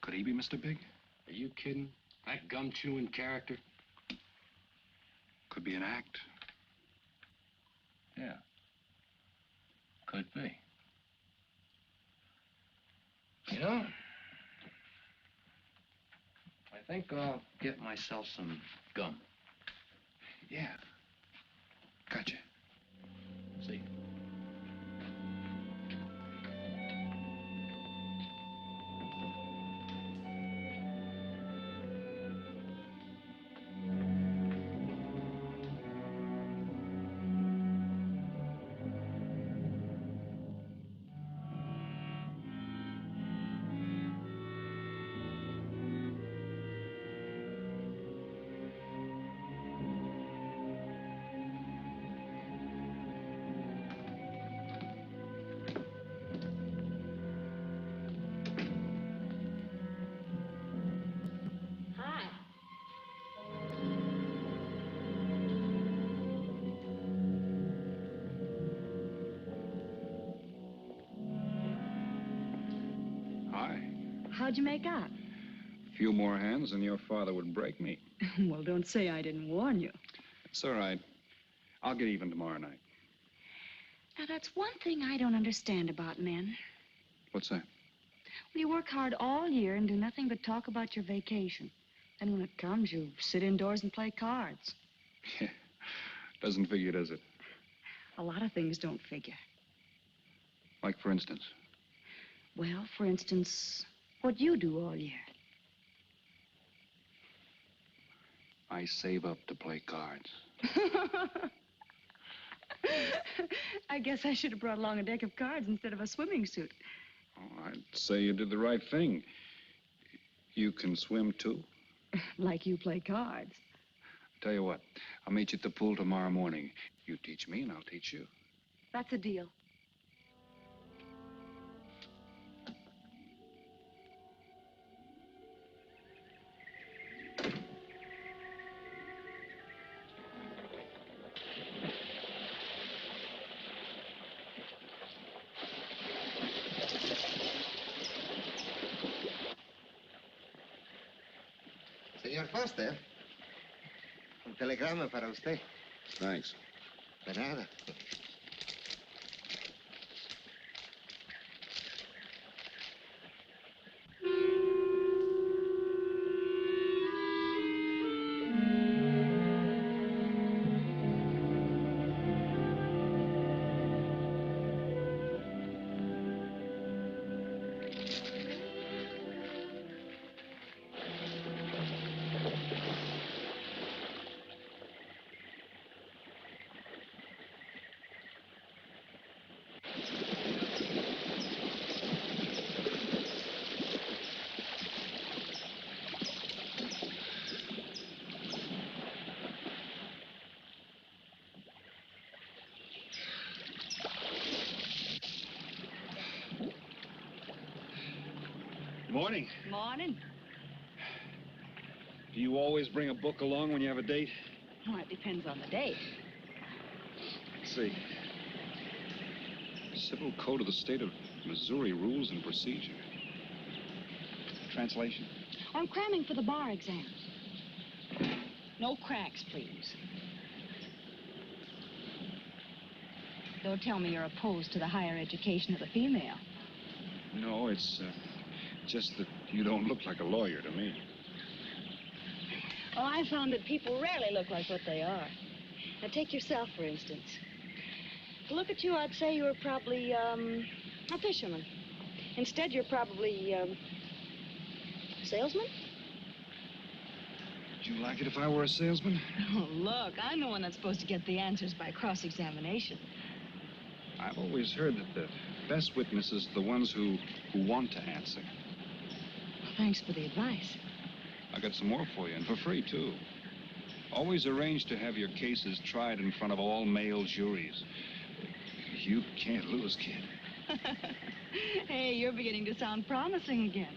Could he be Mr. Big? Are you kidding? That gum-chewing character? Could be an act. Yeah. Could be. You know, I think I'll get myself some gum. Yeah. Gotcha. See. How'd you make out? A few more hands and your father would break me. Well, don't say I didn't warn you. It's all right. I'll get even tomorrow night. Now, that's one thing I don't understand about men. What's that? Well, you work hard all year and do nothing but talk about your vacation. Then when it comes, you sit indoors and play cards. Yeah. Doesn't figure, does it? A lot of things don't figure. Like, for instance? Well, for instance, what you do all year. I save up to play cards. I guess I should have brought along a deck of cards instead of a swimming suit. Oh, I'd say you did the right thing. You can swim, too? Like you play cards. Tell you what, I'll meet you at the pool tomorrow morning. You teach me and I'll teach you. That's a deal. Señor Foster, un telegrama para usted. Thanks. De nada. Morning. Morning. Do you always bring a book along when you have a date? Well, it depends on the date. Let's see. Civil Code of the State of Missouri Rules and Procedure. Translation? I'm cramming for the bar exams. No cracks, please. Don't tell me you're opposed to the higher education of the female. No, it's just that you don't look like a lawyer to me. Well, I found that people rarely look like what they are. Now, take yourself, for instance. To look at you, I'd say you were probably, a fisherman. Instead, you're probably, salesman? Would you like it if I were a salesman? Oh, look, I'm the one that's supposed to get the answers by cross-examination. I've always heard that the best witnesses are the ones who want to answer. Well, thanks for the advice. I got some more for you, and for free, too. Always arrange to have your cases tried in front of all male juries. You can't lose, kid. Hey, you're beginning to sound promising again.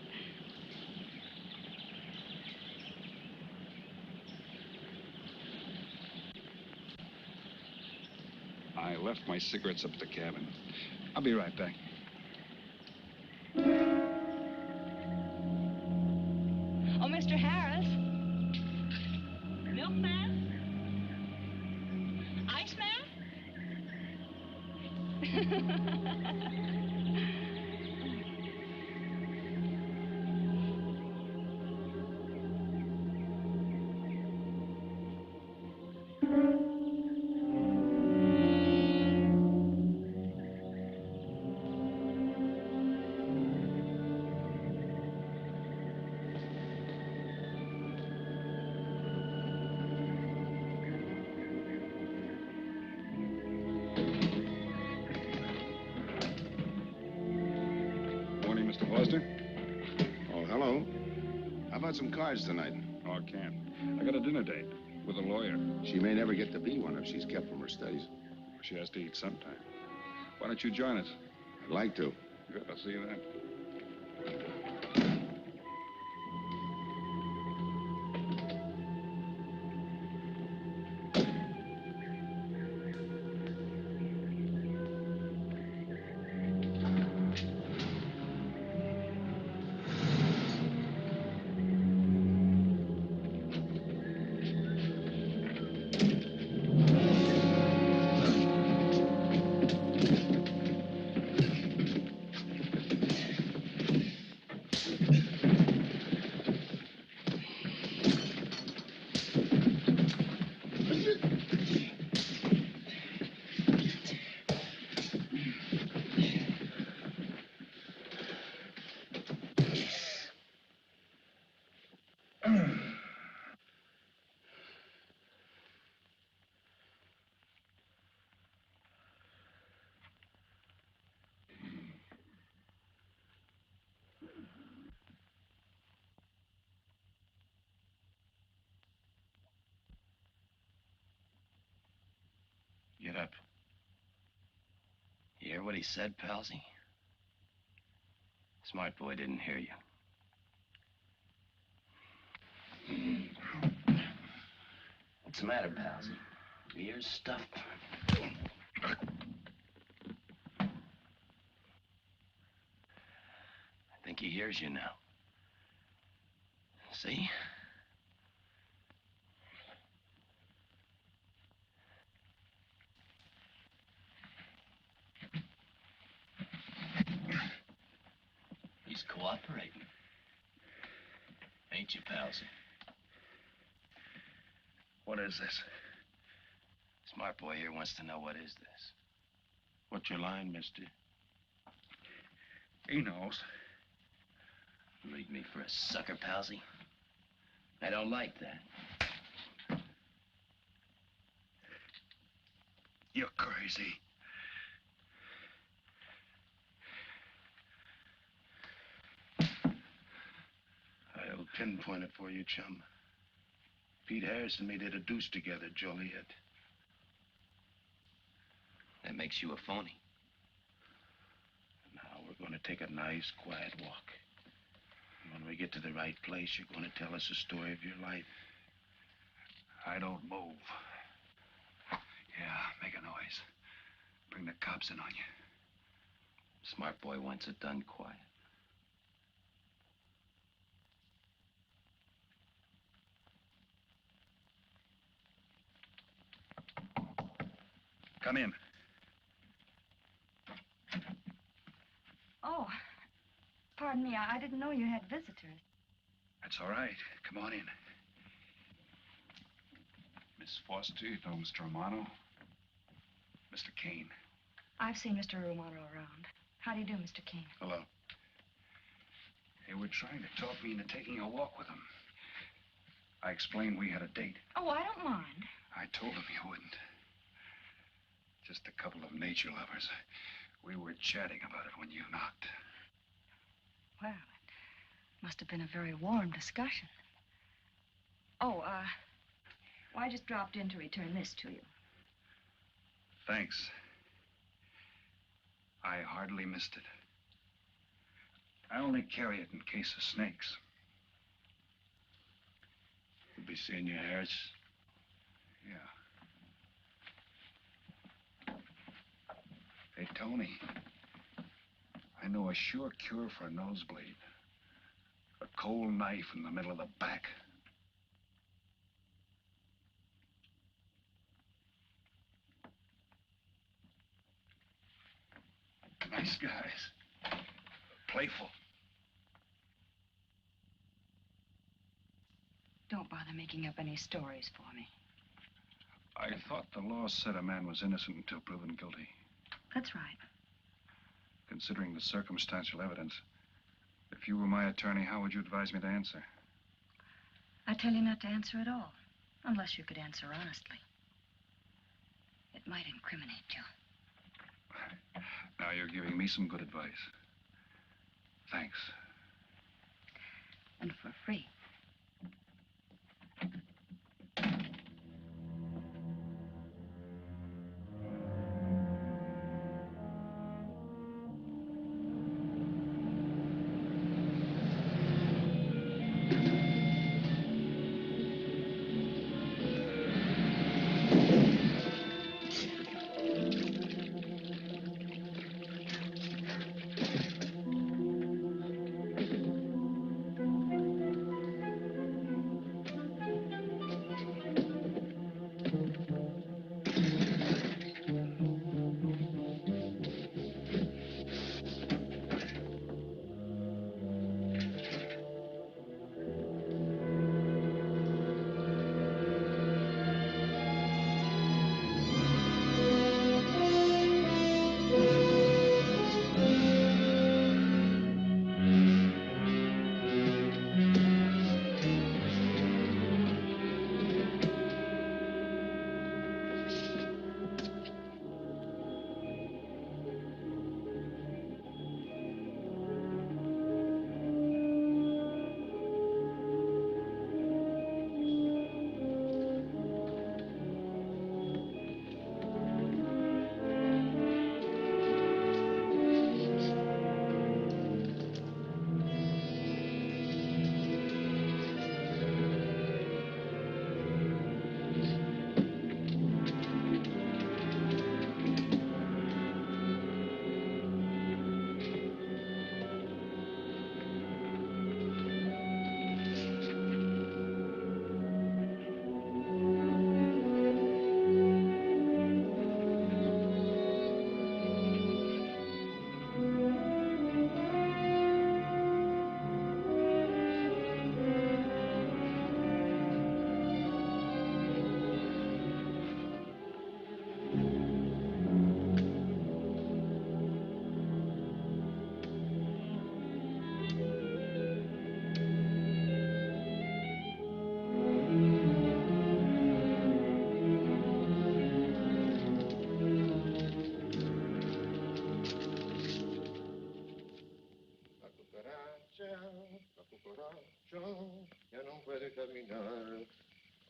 I left my cigarettes up at the cabin. I'll be right back. Oh, Mr. Harris. Milkman? Iceman? Morning, Mr. Foster. Oh, hello. How about some cards tonight? Oh, I can't. I got a dinner date with a lawyer. She may never get to be one if she's kept from her studies. She has to eat sometime. Why don't you join us? I'd like to. Good, I'll see you then. Get up. You hear what he said, Palsy? Smart boy didn't hear you. What's the matter, Palsy? Your ears stuffed? I think he hears you now. See? He's cooperating. Ain't you, Palsy? What is this? Smart boy here wants to know what is this. What's your line, mister? He knows. Leave me for a sucker, Palsy? I don't like that. You're crazy. I'll pinpoint it for you, chum. Pete Harris and me did a deuce together, Joliet. That makes you a phony. Now we're going to take a nice, quiet walk. we get to the right place, you're going to tell us the story of your life. I don't move. Yeah, make a noise. Bring the cops in on you. Smart boy wants it done quiet. Come in. Oh, pardon me. I didn't know you had visitors. That's all right. Come on in. Miss Foster, you know Mr. Romano? Mr. Kane. I've seen Mr. Romano around. How do you do, Mr. Kane? Hello. They were trying to talk me into taking a walk with them. I explained we had a date. Oh, I don't mind. I told them you wouldn't. Just a couple of nature lovers. We were chatting about it when you knocked. Well, it must have been a very warm discussion. Oh, well, I just dropped in to return this to you. Thanks. I hardly missed it. I only carry it in case of snakes. We'll be seeing you, Harris. Yeah. Hey, Tony. I know a sure cure for a nosebleed. A cold knife in the middle of the back. Nice guys. Playful. Don't bother making up any stories for me. I thought the law said a man was innocent until proven guilty. That's right. Considering the circumstantial evidence, if you were my attorney, how would you advise me to answer? I tell you not to answer at all, unless you could answer honestly. It might incriminate you. Now you're giving me some good advice. Thanks. And for free.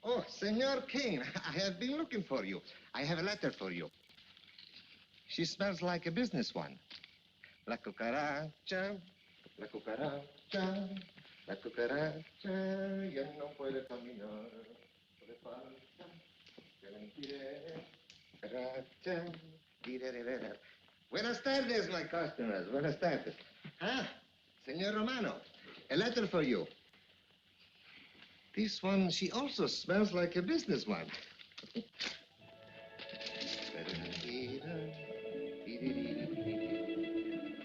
Oh, Senor Kane, I have been looking for you. I have a letter for you. She smells like a business one. La cucaracha, la cucaracha, La cucaracha ya no puede caminar. Le falta que le tire. Cucaracha. Tirerera. Buenas tardes, my customers. Buenas tardes. Ah, Senor Romano, a letter for you. This one, she also smells like a businessman.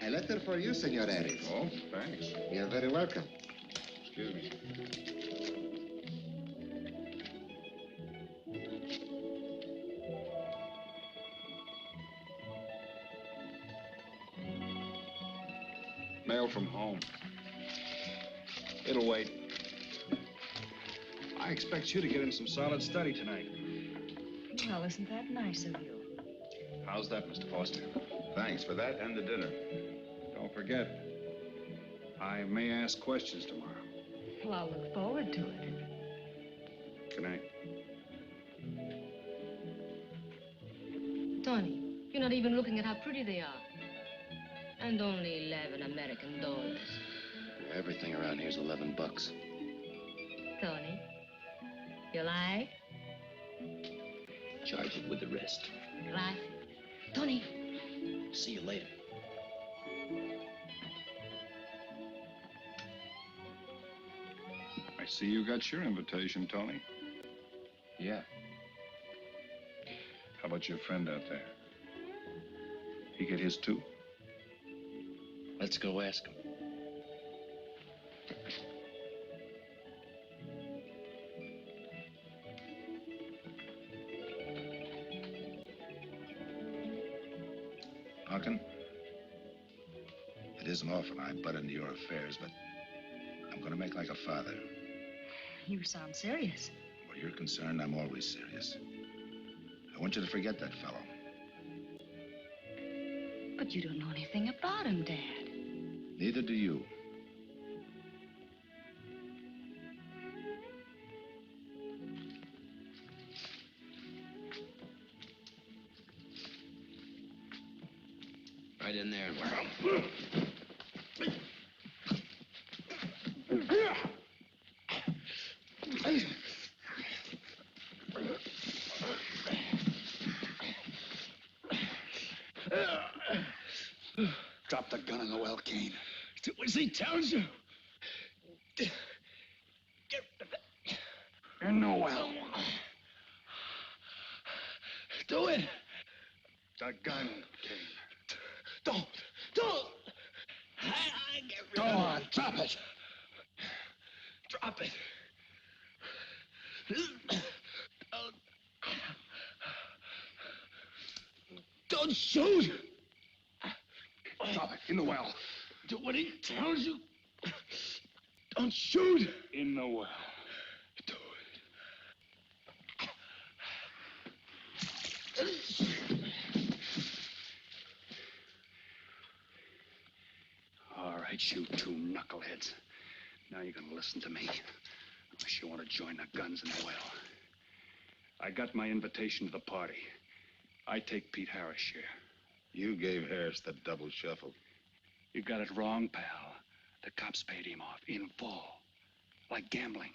A letter for you, Senor Harris. Oh, thanks. You're very welcome. Excuse me. Mail from home. It'll wait. I expect you to get in some solid study tonight. Well, isn't that nice of you? How's that, Mr. Foster? Thanks for that and the dinner. Don't forget, I may ask questions tomorrow. Well, I'll look forward to it. Good night. Tony, you're not even looking at how pretty they are. And only 11 American dollars. Everything around here's $11. Tony, you like? Charge it with the rest. Right. Tony. See you later. I see you got your invitation, Tony. Yeah. How about your friend out there? He get his too? Let's go ask him. Parkin, it isn't often I butt into your affairs, but I'm going to make like a father. You sound serious. Where you're concerned, I'm always serious. I want you to forget that fellow. But you don't know anything about him, Dad. Neither do you. Right in there. Drop the gun in the well, Kane. Do as he tells you. In the well. Do it. The gun, Kane. Don't. I get rid of it. Go on, drop it. Drop it. Don't shoot. Drop it, in the well. Do what he tells you. Don't shoot. In the well. Do All right, you two knuckleheads. Now you're gonna listen to me. Unless you want to join the guns in the well. I got my invitation to the party. I take Pete Harris' share. You gave Harris the double shuffle. You got it wrong, pal. The cops paid him off in full. Like gambling.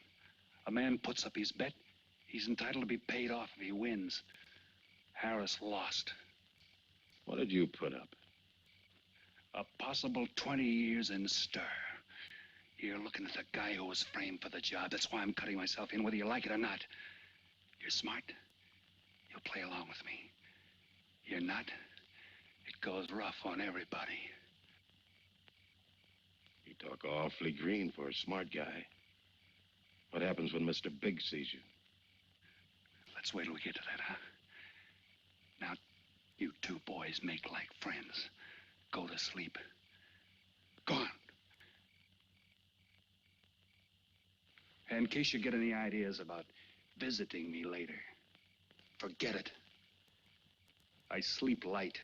A man puts up his bet, he's entitled to be paid off if he wins. Harris lost. What did you put up? A possible 20 years in stir. You're looking at the guy who was framed for the job. That's why I'm cutting myself in, whether you like it or not. You're smart. You'll play along with me. You're not. It goes rough on everybody. You talk awfully green for a smart guy. What happens when Mr. Big sees you? Let's wait till we get to that, huh? Now, you two boys make like friends. Go to sleep. Go on. And in case you get any ideas about visiting me later, forget it. I sleep light.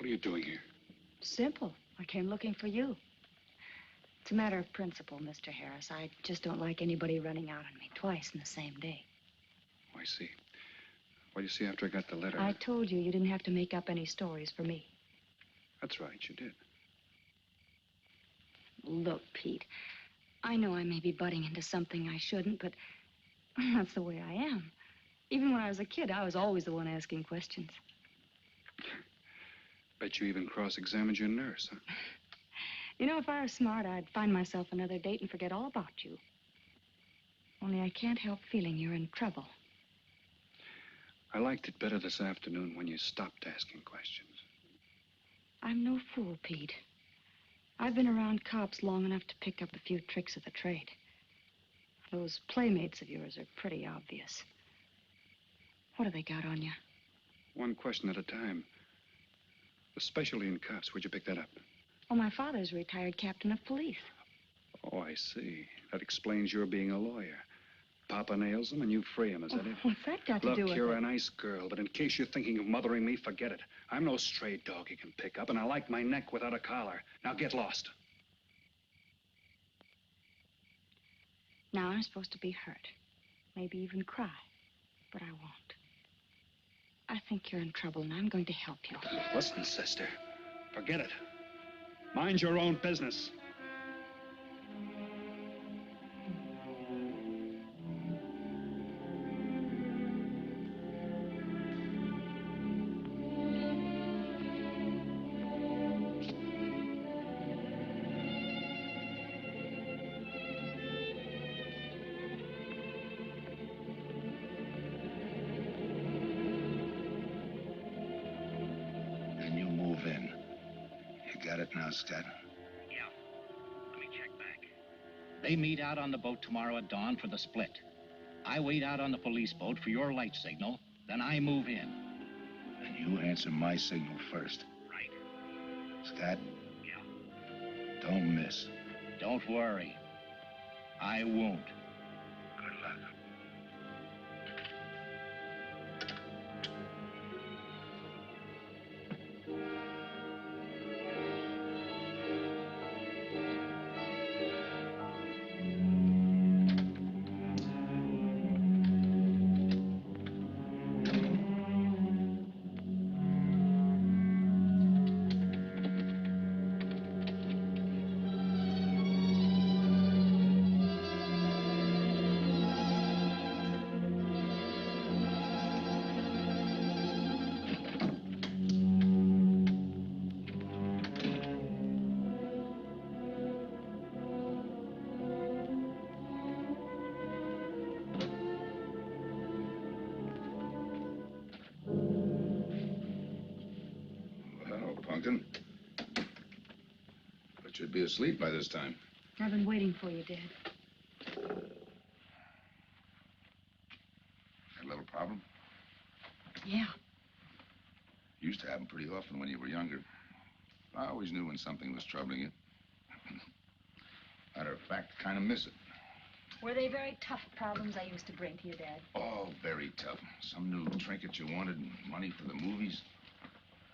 What are you doing here? Simple. I came looking for you. It's a matter of principle, Mr. Harris. I just don't like anybody running out on me twice in the same day. Oh, I see. Well, you see, after I got the letter... I told you didn't have to make up any stories for me. That's right, you did. Look, Pete, I know I may be butting into something I shouldn't, but that's the way I am. Even when I was a kid, I was always the one asking questions. Bet you even cross-examined your nurse, huh? You know, if I was smart, I'd find myself another date and forget all about you. Only I can't help feeling you're in trouble. I liked it better this afternoon when you stopped asking questions. I'm no fool, Pete. I've been around cops long enough to pick up a few tricks of the trade. Those playmates of yours are pretty obvious. What have they got on you? One question at a time. The specialty in cops, where'd you pick that up? Oh, my father's a retired captain of police. Oh, I see. That explains your being a lawyer. Papa nails them and you free him, is that it? What's that got to Look, do with it? you're a nice girl, but in case you're thinking of mothering me, forget it. I'm no stray dog you can pick up, and I like my neck without a collar. Now get lost. Now I'm supposed to be hurt. Maybe even cry. But I won't. I think you're in trouble, and I'm going to help you. Listen, sister. Forget it. Mind your own business. And you move in. You got it now, Scott? Yeah. Let me check back. They meet out on the boat tomorrow at dawn for the split. I wait out on the police boat for your light signal, then I move in. And you answer my signal first. Right. Scott? Yeah. Don't miss. Don't worry. I won't. Good luck. Well, Punkin. But you'd be asleep by this time. I've been waiting for you, Dad. Had a little problem? Yeah. Used to happen pretty often when you were younger. I always knew when something was troubling you. Matter of fact, kind of miss it. Were they very tough problems I used to bring to you, Dad? Oh, very tough. Some new trinket you wanted, and money for the movies.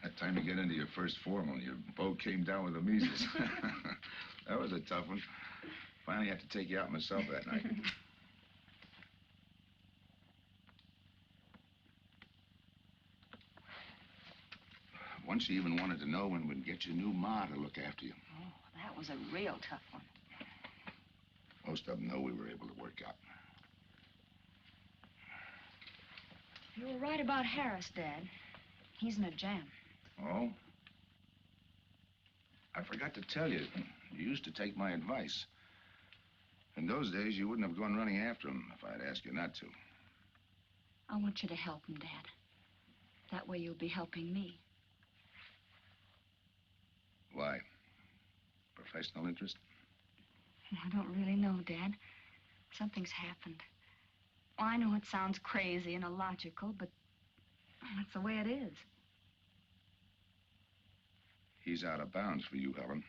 Had time to get into your first formal, and your boat came down with the measles. That was a tough one. Finally had to take you out myself that night. Once you even wanted to know when we'd get your new ma to look after you. Oh, that was a real tough one. Most of them know we were able to work out. You were right about Harris, Dad. He's in a jam. Oh? I forgot to tell you. You used to take my advice. In those days, you wouldn't have gone running after him if I'd asked you not to. I want you to help him, Dad. That way you'll be helping me. Why? Professional interest? I don't really know, Dad. Something's happened. Well, I know it sounds crazy and illogical, but that's the way it is. He's out of bounds for you, Helen.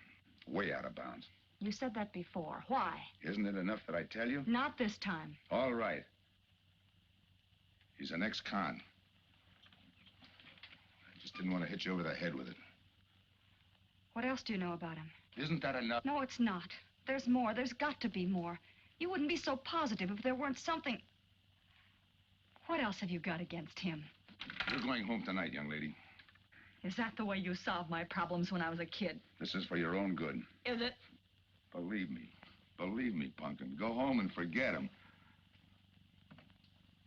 Way out of bounds. You said that before. Why? Isn't it enough that I tell you? Not this time. All right. He's an ex-con. I just didn't want to hit you over the head with it. What else do you know about him? Isn't that enough? No, it's not. There's more. There's got to be more. You wouldn't be so positive if there weren't something. What else have you got against him? You're going home tonight, young lady. Is that the way you solved my problems when I was a kid? This is for your own good. Is it? Believe me. Believe me, Punkin. Go home and forget him.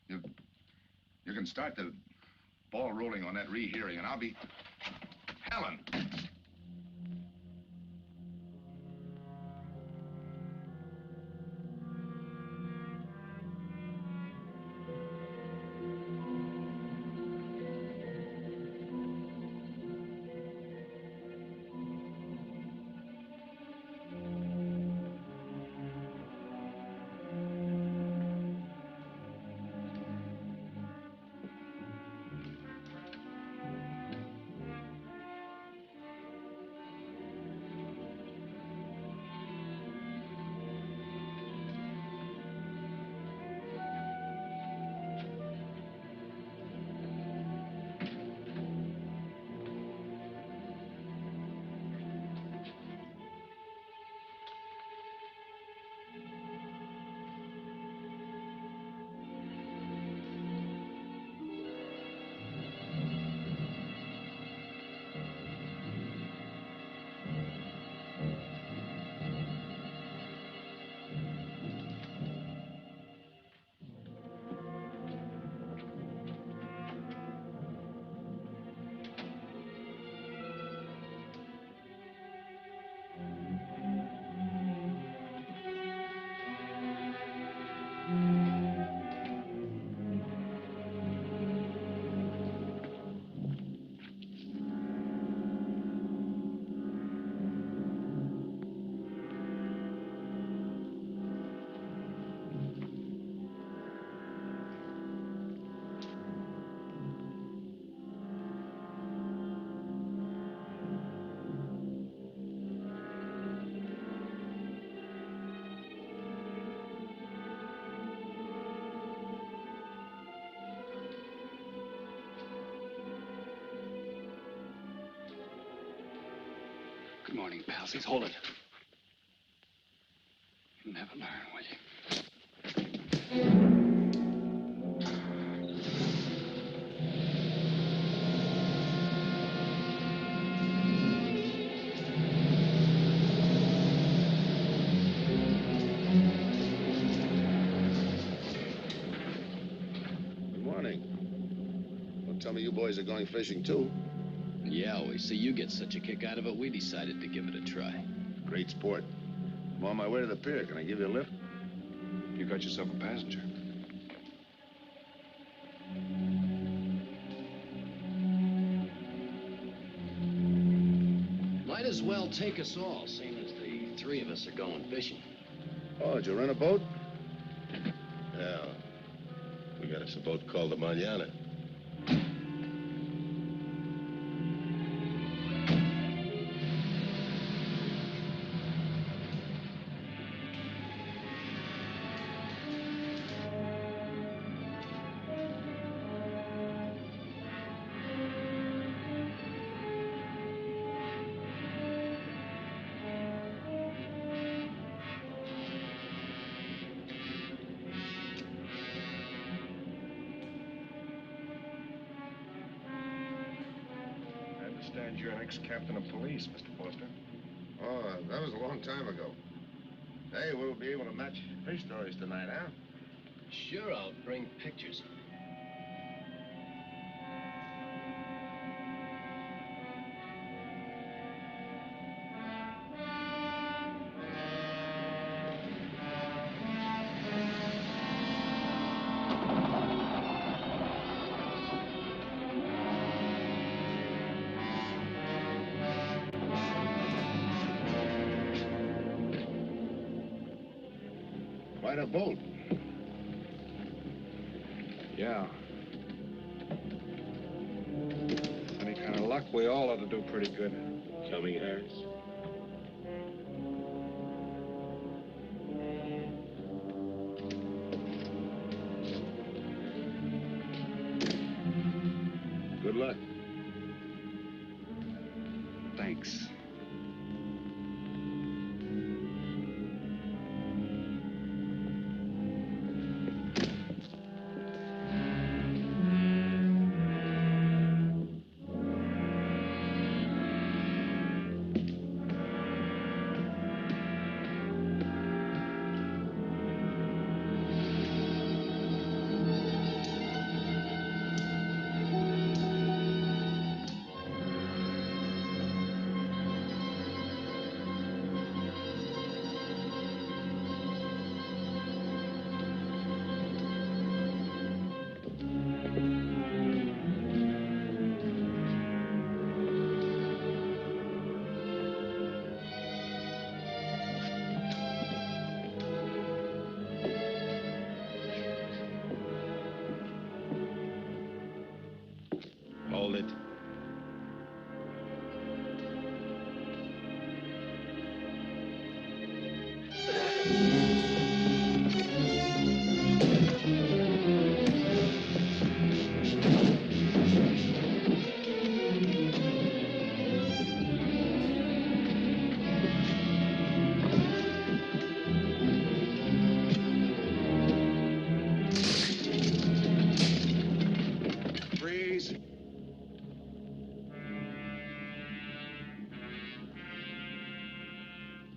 You can start the ball rolling on that rehearing, and I'll be... Helen! Good morning, palsies. Hold it. You'll never learn, will you? Good morning. Don't tell me you boys are going fishing, too. Yeah, we see you get such a kick out of it, we decided to give it a try. Great sport. I'm on my way to the pier. Can I give you a lift? You got yourself a passenger. Might as well take us all, seeing as the three of us are going fishing. Oh, did you rent a boat? Yeah. We got us a boat called the Manana. You're an ex-captain of police, Mr. Foster. Oh, that was a long time ago. Hey, we'll be able to match fish stories tonight, huh? Sure, I'll bring pictures. Quite a boat. Yeah. Any kind of luck, we all ought to do pretty good. Coming, Harris? Good luck. Thanks. hold it. Freeze.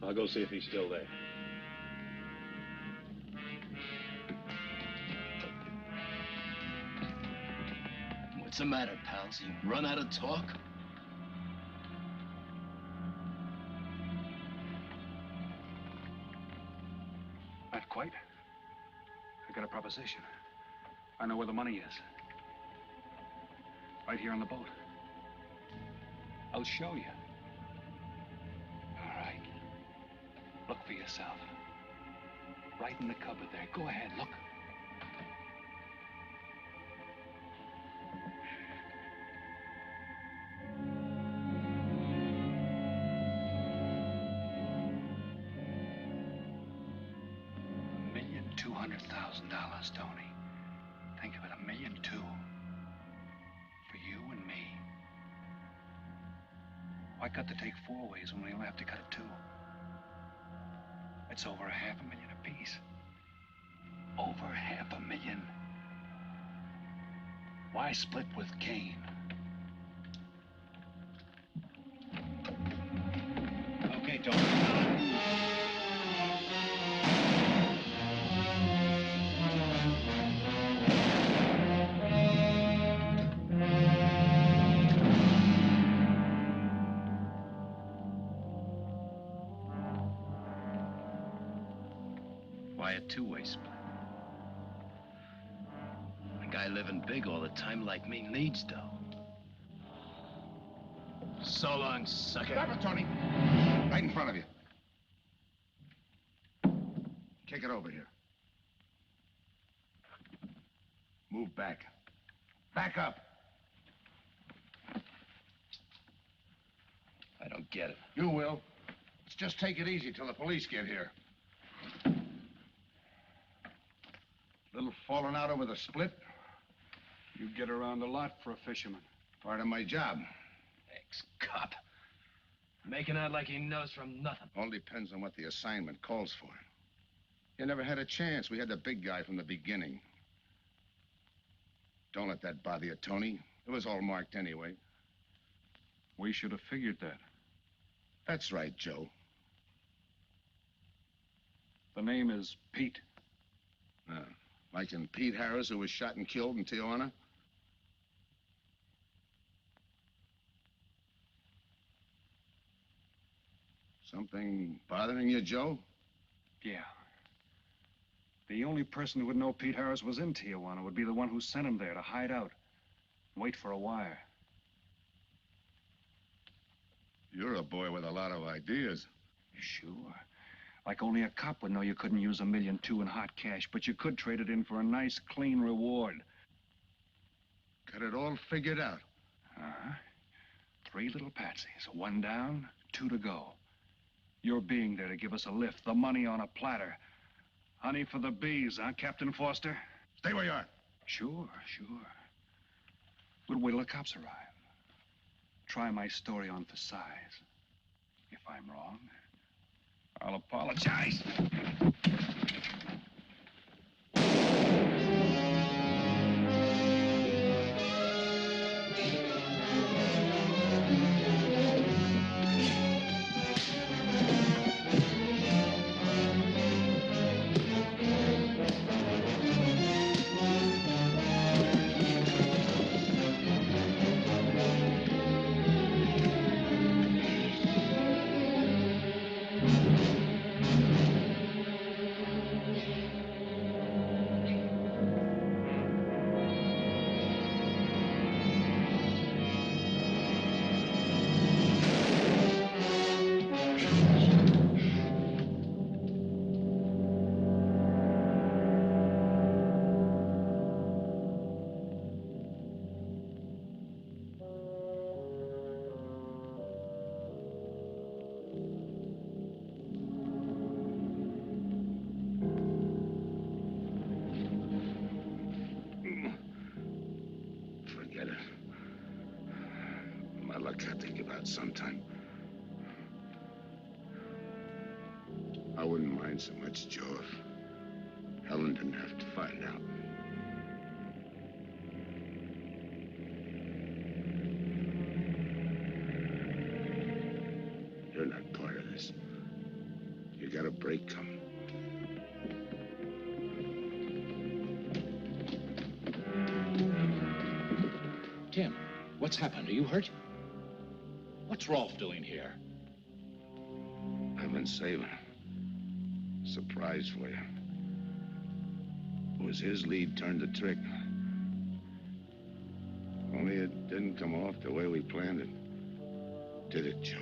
I'll go see if he's still there. What's the matter, pals? You run out of talk? Not quite. I got a proposition. I know where the money is. Right here on the boat. I'll show you. All right. Look for yourself. Right in the cupboard there. Go ahead, look. $1,200,000, Tony. Think of it, $1.2 million. For you and me. Why cut the take 4 ways when we only have to cut it 2? It's over $500,000 apiece. Over $500,000. Why split with Kane? Okay, Tony. Why a two-way split? A guy living big all the time like me needs dough. So long, sucker. Stop it, Tony. Right in front of you. Kick it over here. Move back. Back up. I don't get it. You will. Let's just take it easy till the police get here. Little falling out over the split. You get around a lot for a fisherman. Part of my job. Ex-cop. Making out like he knows from nothing. All depends on what the assignment calls for. You never had a chance. We had the big guy from the beginning. Don't let that bother you, Tony. It was all marked anyway. We should have figured that. That's right, Joe. The name is Pete. Like in Pete Harris, who was shot and killed in Tijuana? Something bothering you, Joe? Yeah. The only person who would know Pete Harris was in Tijuana would be the one who sent him there to hide out. Wait for a wire. You're a boy with a lot of ideas. Sure. Like only a cop would know you couldn't use $1.2 million in hot cash, but you could trade it in for a nice, clean reward. Got it all figured out. Uh-huh. 3 little patsies. 1 down, 2 to go. Your being there to give us a lift, the money on a platter. Honey for the bees, huh, Captain Foster? Stay where you are. Sure, sure. We'll wait till the cops arrive. Try my story on for size. If I'm wrong, I'll apologize. Well, look, I'll think about it sometime. I wouldn't mind so much, Joe, if Helen didn't have to find out. You're not part of this. You got a break coming. Tim, what's happened? Are you hurt? What's Rolf doing here? I've been saving a surprise for you. It was his lead turned the trick. Only it didn't come off the way we planned it. Did it, Joe?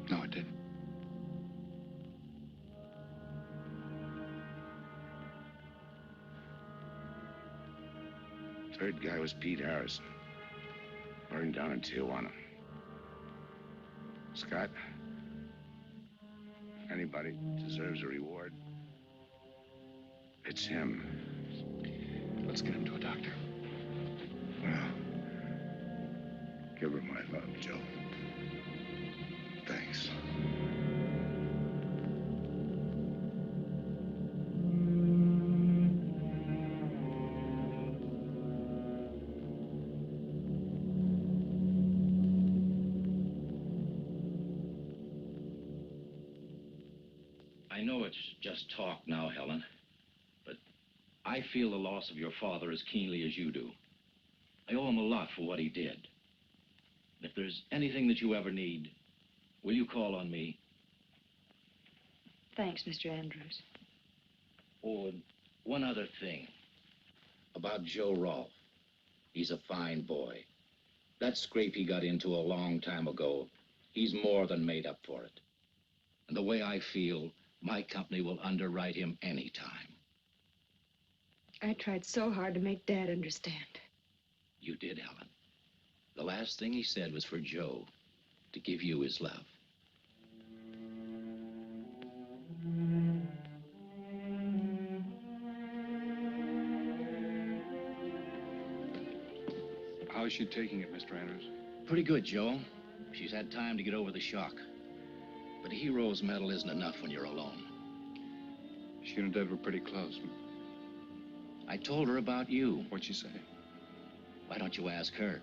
No, it didn't. Third guy was Pete Harrison. Burned down in Tijuana. Scott, if anybody deserves a reward, it's him. Let's get him to a doctor. Well, give her my love, Joe. Thanks. I know it's just talk now, Helen, but I feel the loss of your father as keenly as you do. I owe him a lot for what he did. If there's anything that you ever need, will you call on me? Thanks, Mr. Andrews. Oh, and one other thing. About Joe Rolfe. He's a fine boy. That scrape he got into a long time ago, he's more than made up for it. And the way I feel, my company will underwrite him anytime. I tried so hard to make Dad understand. You did, Helen. The last thing he said was for Joe to give you his love. How is she taking it, Mr. Andrews? Pretty good, Joe. She's had time to get over the shock. But a hero's medal isn't enough when you're alone. She and Dad were pretty close. I told her about you. What'd she say? Why don't you ask her?